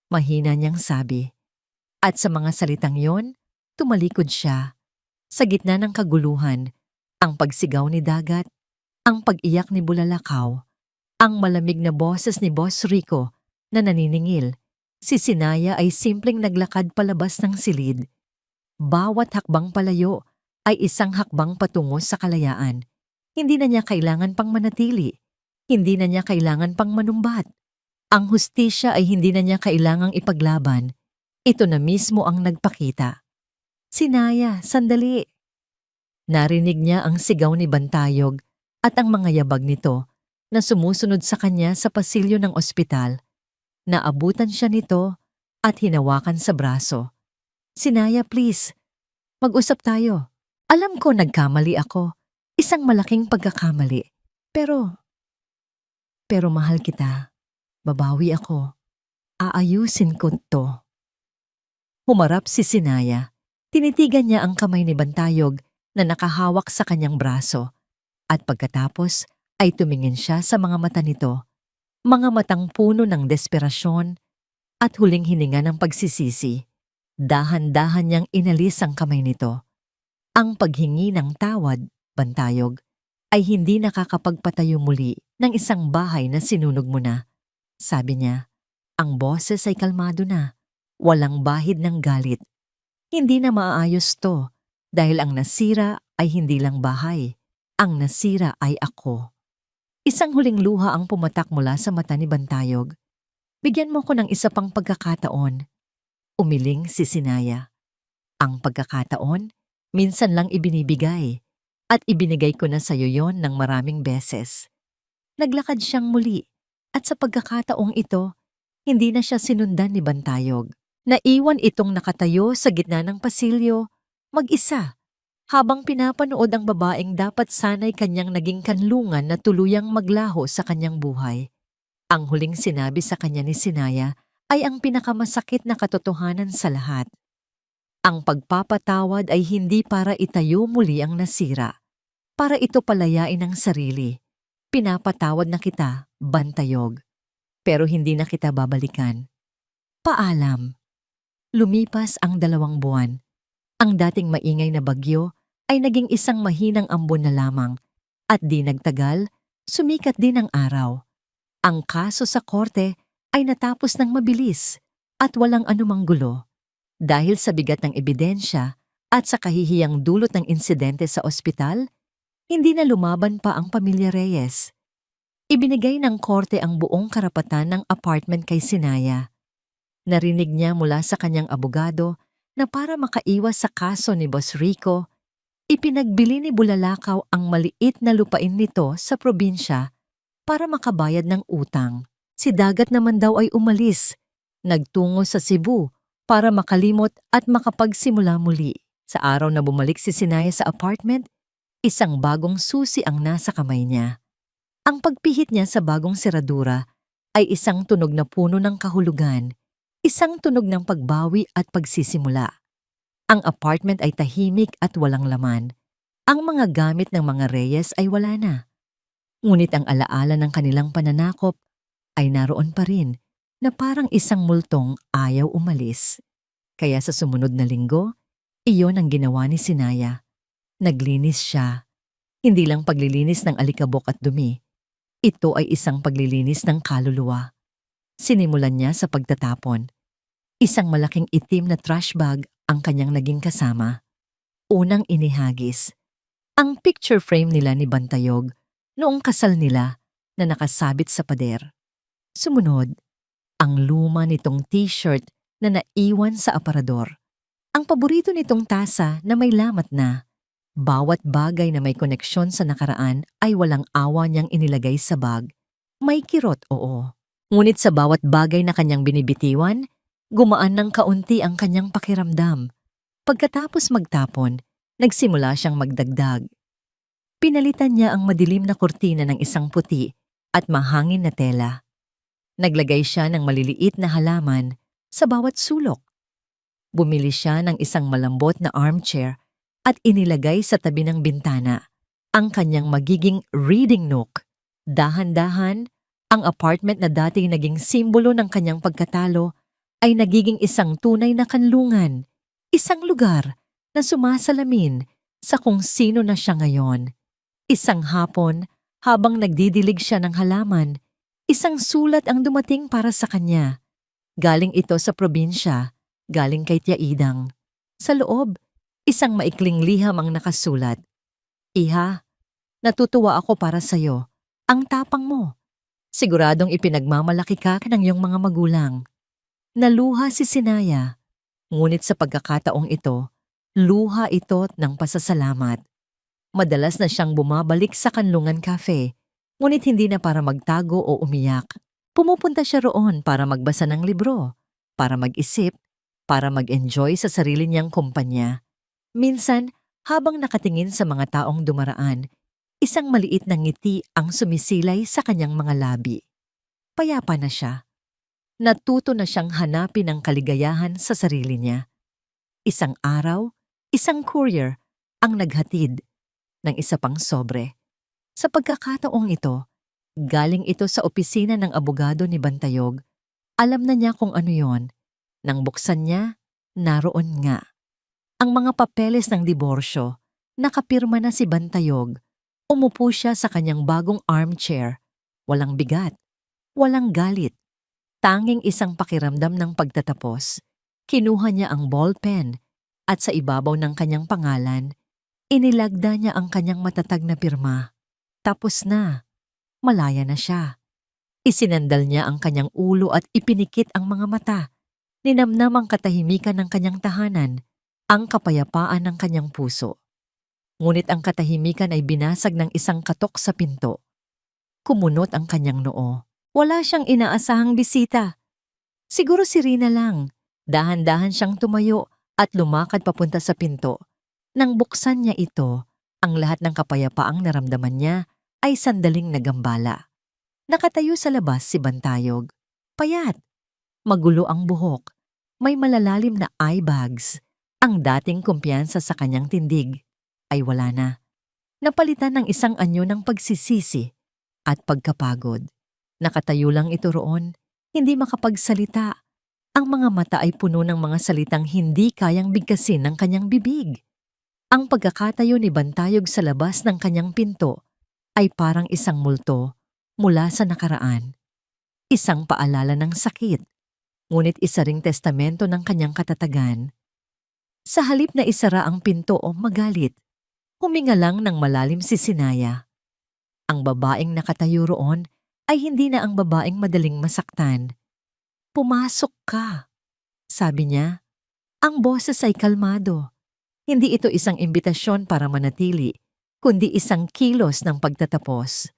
Mahina niyang sabi. At sa mga salitang yon, tumalikod siya. Sa gitna ng kaguluhan, ang pagsigaw ni Dagat, ang pag-iyak ni Bulalakaw, ang malamig na boses ni Boss Rico na naniningil, si Sinaya ay simpleng naglakad palabas ng silid. Bawat hakbang palayo ay isang hakbang patungo sa kalayaan. Hindi na niya kailangan pang manatili. Hindi na niya kailangan pang manumbat. Ang hustisya ay hindi na niya kailangang ipaglaban. Ito na mismo ang nagpakita. Sinaya, sandali. Narinig niya ang sigaw ni Bantayog at ang mga yabag nito na sumusunod sa kanya sa pasilyo ng ospital. Naabutan siya nito at hinawakan sa braso. Sinaya, please. Mag-usap tayo. Alam ko nagkamali ako. Isang malaking pagkakamali. Pero mahal kita. Babawi ako. Aayusin ko to. Humarap si Sinaya. Tinitigan niya ang kamay ni Bantayog na nakahawak sa kanyang braso. At pagkatapos ay tumingin siya sa mga mata nito. Mga matang puno ng desperasyon at huling hininga ng pagsisisi. Dahan-dahan niyang inalis ang kamay nito. Ang paghingi ng tawad, Bantayog, ay hindi nakakapagpatayo muli ng isang bahay na sinunog mo na. Sabi niya, ang boses ay kalmado na, walang bahid ng galit. Hindi na maaayos to dahil ang nasira ay hindi lang bahay, ang nasira ay ako. Isang huling luha ang pumatak mula sa mata ni Bantayog. Bigyan mo ko ng isa pang pagkakataon. Umiling si Sinaya. Ang pagkakataon, minsan lang ibinibigay at ibinigay ko na sa iyo yon ng maraming beses. Naglakad siyang muli. At sa pagkakataong ito, hindi na siya sinundan ni Bantayog. Naiwan itong nakatayo sa gitna ng pasilyo, mag-isa, habang pinapanood ang babaeng dapat sana'y kanyang naging kanlungan na tuluyang maglaho sa kanyang buhay. Ang huling sinabi sa kanya ni Sinaya ay ang pinakamasakit na katotohanan sa lahat. Ang pagpapatawad ay hindi para itayo muli ang nasira, para ito palayain ang sarili. Pinapatawad na kita, Bantayog, pero hindi na kita babalikan. Paalam. Lumipas ang 2 buwan. Ang dating maingay na bagyo ay naging isang mahinang ambon na lamang at di nagtagal, sumikat din ang araw. Ang kaso sa korte ay natapos ng mabilis at walang anumang gulo. Dahil sa bigat ng ebidensya At sa kahihiyang dulot ng insidente sa ospital, hindi na lumaban pa ang pamilya Reyes. Ibinigay ng korte ang buong karapatan ng apartment kay Sinaya. Narinig niya mula sa kanyang abogado na para makaiwas sa kaso ni Boss Rico, ipinagbili ni Bulalakaw ang maliit na lupain nito sa probinsya para makabayad ng utang. Si Dagat naman daw ay umalis, nagtungo sa Cebu para makalimot at makapagsimula muli. Sa araw na bumalik si Sinaya sa apartment, isang bagong susi ang nasa kamay niya. Ang pagpihit niya sa bagong seradura ay isang tunog na puno ng kahulugan, isang tunog ng pagbawi at pagsisimula. Ang apartment ay tahimik at walang laman. Ang mga gamit ng mga Reyes ay wala na. Ngunit ang alaala ng kanilang pananakop ay naroon pa rin na parang isang multong ayaw umalis. Kaya sa sumunod na linggo, iyon ang ginawa ni Sinaya. Naglinis siya. Hindi lang paglilinis ng alikabok at dumi. Ito ay isang paglilinis ng kaluluwa. Sinimulan niya sa pagtatapon. Isang malaking itim na trash bag ang kanyang naging kasama. Unang inihagis. Ang picture frame nila ni Bantayog noong kasal nila na nakasabit sa pader. Sumunod, ang luma nitong t-shirt na naiwan sa aparador. Ang paborito nitong tasa na may lamat na. Bawat bagay na may koneksyon sa nakaraan ay walang awa niyang inilagay sa bag. May kirot, oo. Ngunit sa bawat bagay na kanyang binibitiwan, gumaan ng kaunti ang kanyang pakiramdam. Pagkatapos magtapon, nagsimula siyang magdagdag. Pinalitan niya ang madilim na kurtina ng isang puti at mahangin na tela. Naglagay siya ng maliliit na halaman sa bawat sulok. Bumili siya ng isang malambot na armchair at inilagay sa tabi ng bintana ang kanyang magiging reading nook. Dahan-dahan, ang apartment na dati naging simbolo ng kanyang pagkatalo ay nagiging isang tunay na kanlungan, isang lugar na sumasalamin sa kung sino na siya ngayon. Isang hapon, habang nagdidilig siya ng halaman, isang sulat ang dumating para sa kanya. Galing ito sa probinsya, galing kay Tia Idang. Sa loob, isang maikling liham ang nakasulat. Iha, natutuwa ako para sa'yo. Ang tapang mo. Siguradong ipinagmamalaki ka ng iyong mga magulang. Naluha si Sinaya. Ngunit sa pagkakataong ito, luha ito ng pasasalamat. Madalas na siyang bumabalik sa Kanlungan Cafe, ngunit hindi na para magtago o umiyak. Pumupunta siya roon para magbasa ng libro, para mag-isip, para mag-enjoy sa sarili niyang kumpanya. Minsan, habang nakatingin sa mga taong dumaraan, isang maliit na ngiti ang sumisilay sa kanyang mga labi. Payapa na siya. Natuto na siyang hanapin ang kaligayahan sa sarili niya. Isang araw, isang courier ang naghatid ng isa pang sobre. Sa pagkakataong ito, galing ito sa opisina ng abogado ni Bantayog. Alam na niya kung ano yon. Nang buksan niya, naroon nga. Ang mga papeles ng diborsyo, nakapirma na si Bantayog. Umupo siya sa kanyang bagong armchair. Walang bigat, walang galit. Tanging isang pakiramdam ng pagtatapos. Kinuha niya ang ballpen at sa ibabaw ng kanyang pangalan, inilagda niya ang kanyang matatag na pirma. Tapos na. Malaya na siya. Isinandal niya ang kanyang ulo at ipinikit ang mga mata. Ninamnam ang katahimikan ng kanyang tahanan, ang kapayapaan ng kanyang puso. Ngunit ang katahimikan ay binasag ng isang katok sa pinto. Kumunot ang kanyang noo. Wala siyang inaasahang bisita. Siguro si Rina lang. Dahan-dahan siyang tumayo at lumakad papunta sa pinto. Nang buksan niya ito, ang lahat ng kapayapaang naramdaman niya ay sandaling nagambala. Nakatayo sa labas si Bantayog. Payat. Magulo ang buhok. May malalalim na eye bags. Ang dating kumpiyansa sa kanyang tindig ay wala na. Napalitan ng isang anyo ng pagsisisi at pagkapagod. Nakatayo lang ito roon, hindi makapagsalita. Ang mga mata ay puno ng mga salitang hindi kayang bigkasin ng kanyang bibig. Ang pagkakatayo ni Bantayog sa labas ng kanyang pinto ay parang isang multo mula sa nakaraan. Isang paalala ng sakit, ngunit isa ring testamento ng kanyang katatagan. Sa halip na isara ang pinto o magalit, huminga lang ng malalim si Sinaya. Ang babaeng nakatayo roon ay hindi na ang babaeng madaling masaktan. "Pumasok ka," sabi niya. Ang boses ay kalmado. Hindi ito isang imbitasyon para manatili, kundi isang kilos ng pagtatapos.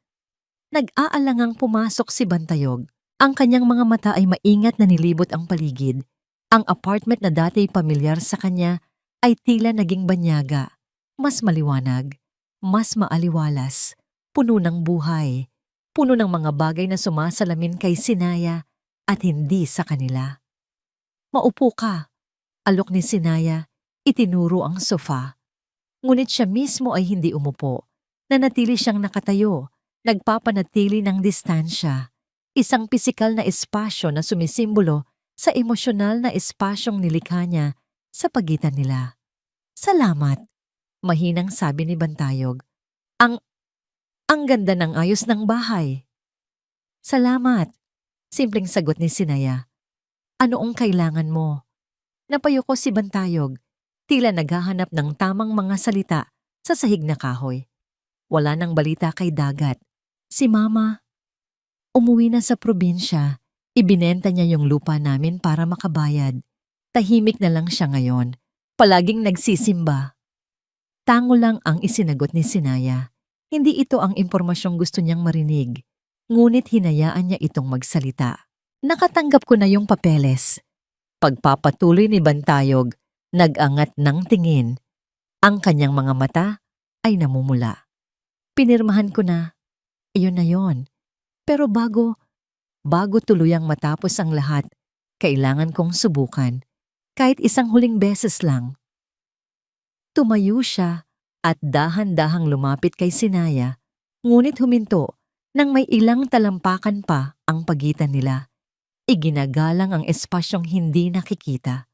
Nag-aalangang pumasok si Bantayog. Ang kanyang mga mata ay maingat na nilibot ang paligid. Ang apartment na dati pamilyar sa kanya ay tila naging banyaga. Mas maliwanag, mas maaliwalas, puno ng buhay, puno ng mga bagay na sumasalamin kay Sinaya at hindi sa kanila. "Maupo ka," alok ni Sinaya, itinuro ang sofa. Ngunit siya mismo ay hindi umupo. Nanatili siyang nakatayo, nagpapanatili ng distansya. Isang pisikal na espasyo na sumisimbolo sa emosyonal na espasyong nilikha niya sa pagitan nila. "Salamat," mahinang sabi ni Bantayog. Ang, ang ganda ng ayos ng bahay." "Salamat," simpleng sagot ni Sinaya. "Ano ang kailangan mo?" Napayuko si Bantayog, tila naghahanap ng tamang mga salita sa sahig na kahoy. Wala nang balita kay Dagat. "Si Mama, umuwi na sa probinsya. Ibinenta niya yung lupa namin para makabayad. Tahimik na lang siya ngayon. Palaging nagsisimba." Tango lang ang isinagot ni Sinaya. Hindi ito ang impormasyong gusto niyang marinig. Ngunit hinayaan niya itong magsalita. "Nakatanggap ko na yung papeles." Pagpapatuloy ni Bantayog, nag-angat ng tingin. Ang kanyang mga mata ay namumula. "Pinirmahan ko na. Iyon na yon. Pero bago tuluyang matapos ang lahat, kailangan kong subukan. Kahit isang huling beses lang." Tumayo siya at dahan-dahang lumapit kay Sinaya, ngunit huminto nang may ilang talampakan pa ang pagitan nila. Iginagalang ang espasyong hindi nakikita.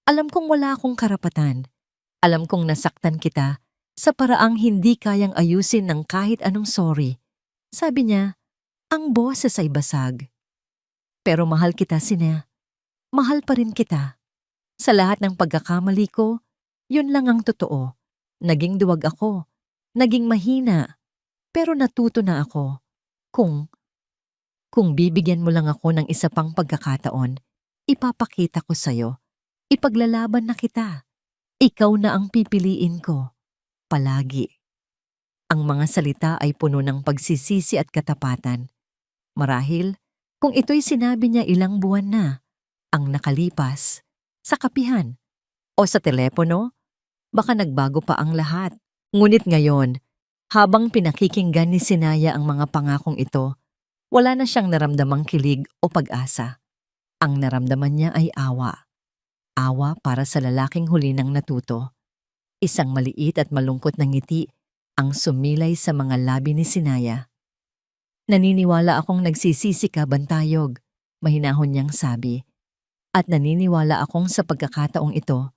"Alam kong wala akong karapatan. Alam kong nasaktan kita sa paraang hindi kayang ayusin ng kahit anong sorry." Sabi niya, ang boses ay basag. "Pero mahal kita, Sina. Mahal pa rin kita. Sa lahat ng pagkakamali ko, yun lang ang totoo. Naging duwag ako. Naging mahina. Pero natuto na ako. Kung bibigyan mo lang ako ng isa pang pagkakataon, ipapakita ko sa'yo. Ipaglalaban na kita. Ikaw na ang pipiliin ko. Palagi." Ang mga salita ay puno ng pagsisisi at katapatan. Marahil, kung ito'y sinabi niya ilang buwan na, ang nakalipas, sa kapihan, o sa telepono, baka nagbago pa ang lahat. Ngunit ngayon, habang pinakikinggan ni Sinaya ang mga pangakong ito, wala na siyang naramdamang kilig o pag-asa. Ang naramdaman niya ay awa. Awa para sa lalaking huli nang natuto. Isang maliit at malungkot na ngiti ang sumilay sa mga labi ni Sinaya. "Naniniwala akong nagsisisi ka, Bantayog," mahinahon niyang sabi. "At naniniwala akong sa pagkakataong ito,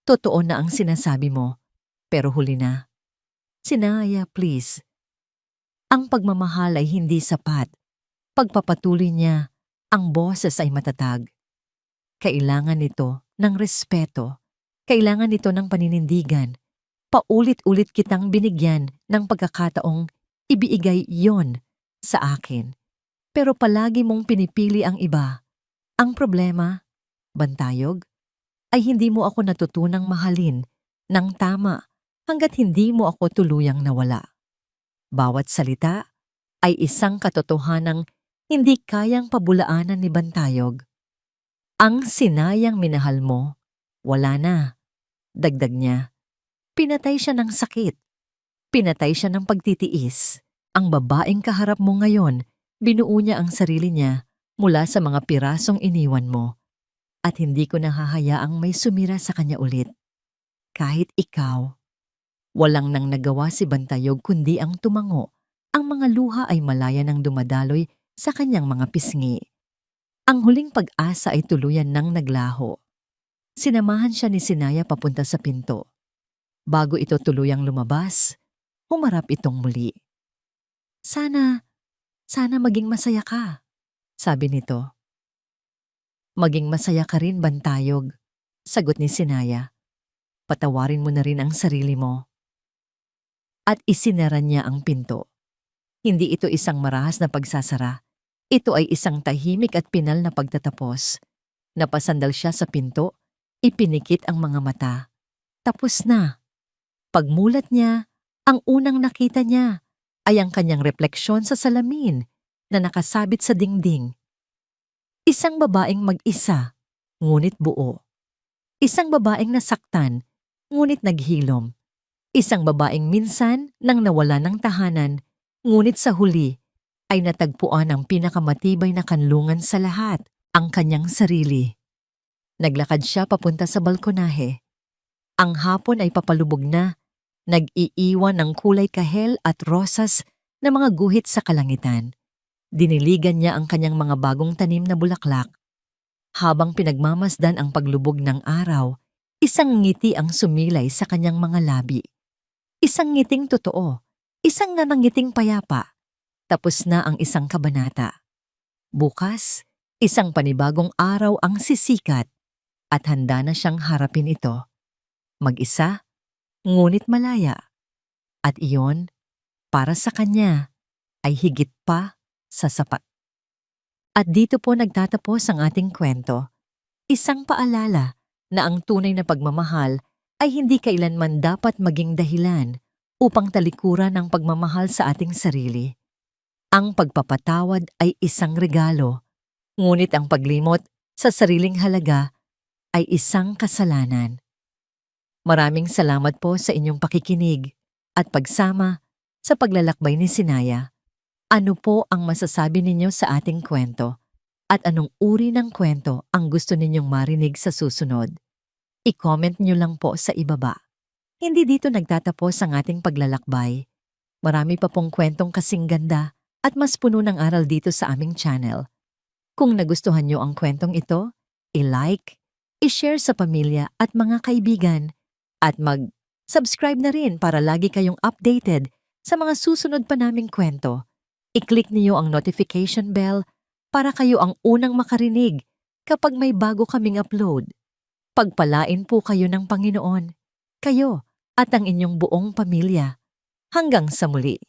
totoo na ang sinasabi mo, pero huli na. Sinaya, please." Ang pagmamahal ay hindi sapat. Pagpapatuloy niya, ang boses ay matatag. Kailangan nito ng respeto. Kailangan nito ng paninindigan. Paulit-ulit kitang binigyan ng pagkakataong ibigay yon sa akin. Pero palagi mong pinipili ang iba. Ang problema, Bantayog, ay hindi mo ako natutunang mahalin ng tama hanggat hindi mo ako tuluyang nawala. Bawat salita ay isang katotohanang hindi kayang pabulaanan ni Bantayog. Ang Sinayang minahal mo, wala na. Dagdag niya. Pinatay siya ng sakit. Pinatay siya ng pagtitiis. Ang babaeng kaharap mo ngayon, binuo niya ang sarili niya mula sa mga pirasong iniwan mo. At hindi ko nahahayaang may sumira sa kanya ulit. Kahit ikaw. Walang nang nagawa si Bantayog kundi ang tumango. Ang mga luha ay malaya nang dumadaloy sa kanyang mga pisngi. Ang huling pag-asa ay tuluyan nang naglaho. Sinamahan siya ni Sinaya papunta sa pinto. Bago ito tuluyang lumabas, humarap itong muli. Sana maging masaya ka," sabi nito. "Maging masaya ka rin, Bantayog," sagot ni Sinaya. Patawarin mo na rin ang sarili mo. At isinara niya ang pinto. Hindi ito isang marahas na pagsasara. Ito ay isang tahimik at pinal na pagtatapos. Napasandal siya sa pinto, ipinikit ang mga mata. Tapos na. Pagmulat niya, ang unang nakita niya ay ang kanyang refleksyon sa salamin na nakasabit sa dingding. Isang babaeng mag-isa, ngunit buo. Isang babaeng nasaktan, ngunit naghilom. Isang babaeng minsan nang nawala ng tahanan, ngunit sa huli ay natagpuan ang pinakamatibay na kanlungan sa lahat, ang kanyang sarili. Naglakad siya papunta sa balkonahe. Ang hapon ay papalubog na, nag-iiwan ng kulay kahel at rosas na mga guhit sa kalangitan. Diniligan niya ang kanyang mga bagong tanim na bulaklak. Habang pinagmamasdan ang paglubog ng araw, isang ngiti ang sumilay sa kanyang mga labi. Isang ngiting totoo, isang nanangiting payapa. Tapos na ang isang kabanata. Bukas, isang panibagong araw ang sisikat at handa na siyang harapin ito. Mag-isa, ngunit malaya. At iyon, para sa kanya, ay higit pa sa sapat. At dito po nagtatapos ang ating kwento. Isang paalala na ang tunay na pagmamahal ay hindi kailanman dapat maging dahilan upang talikuran ang pagmamahal sa ating sarili. Ang pagpapatawad ay isang regalo, ngunit ang paglimot sa sariling halaga ay isang kasalanan. Maraming salamat po sa inyong pakikinig at pagsama sa paglalakbay ni Sinaya. Ano po ang masasabi ninyo sa ating kwento? At anong uri ng kwento ang gusto ninyong marinig sa susunod? I-comment nyo lang po sa ibaba. Hindi dito nagtatapos ang ating paglalakbay. Marami pa pong kwentong kasing ganda at mas puno ng aral dito sa aming channel. Kung nagustuhan nyo ang kwentong ito, i-like, i-share sa pamilya at mga kaibigan, at mag-subscribe na rin para lagi kayong updated sa mga susunod pa naming kwento. I-click niyo ang notification bell para kayo ang unang makarinig kapag may bago kaming upload. Pagpalain po kayo ng Panginoon, kayo at ang inyong buong pamilya. Hanggang sa muli.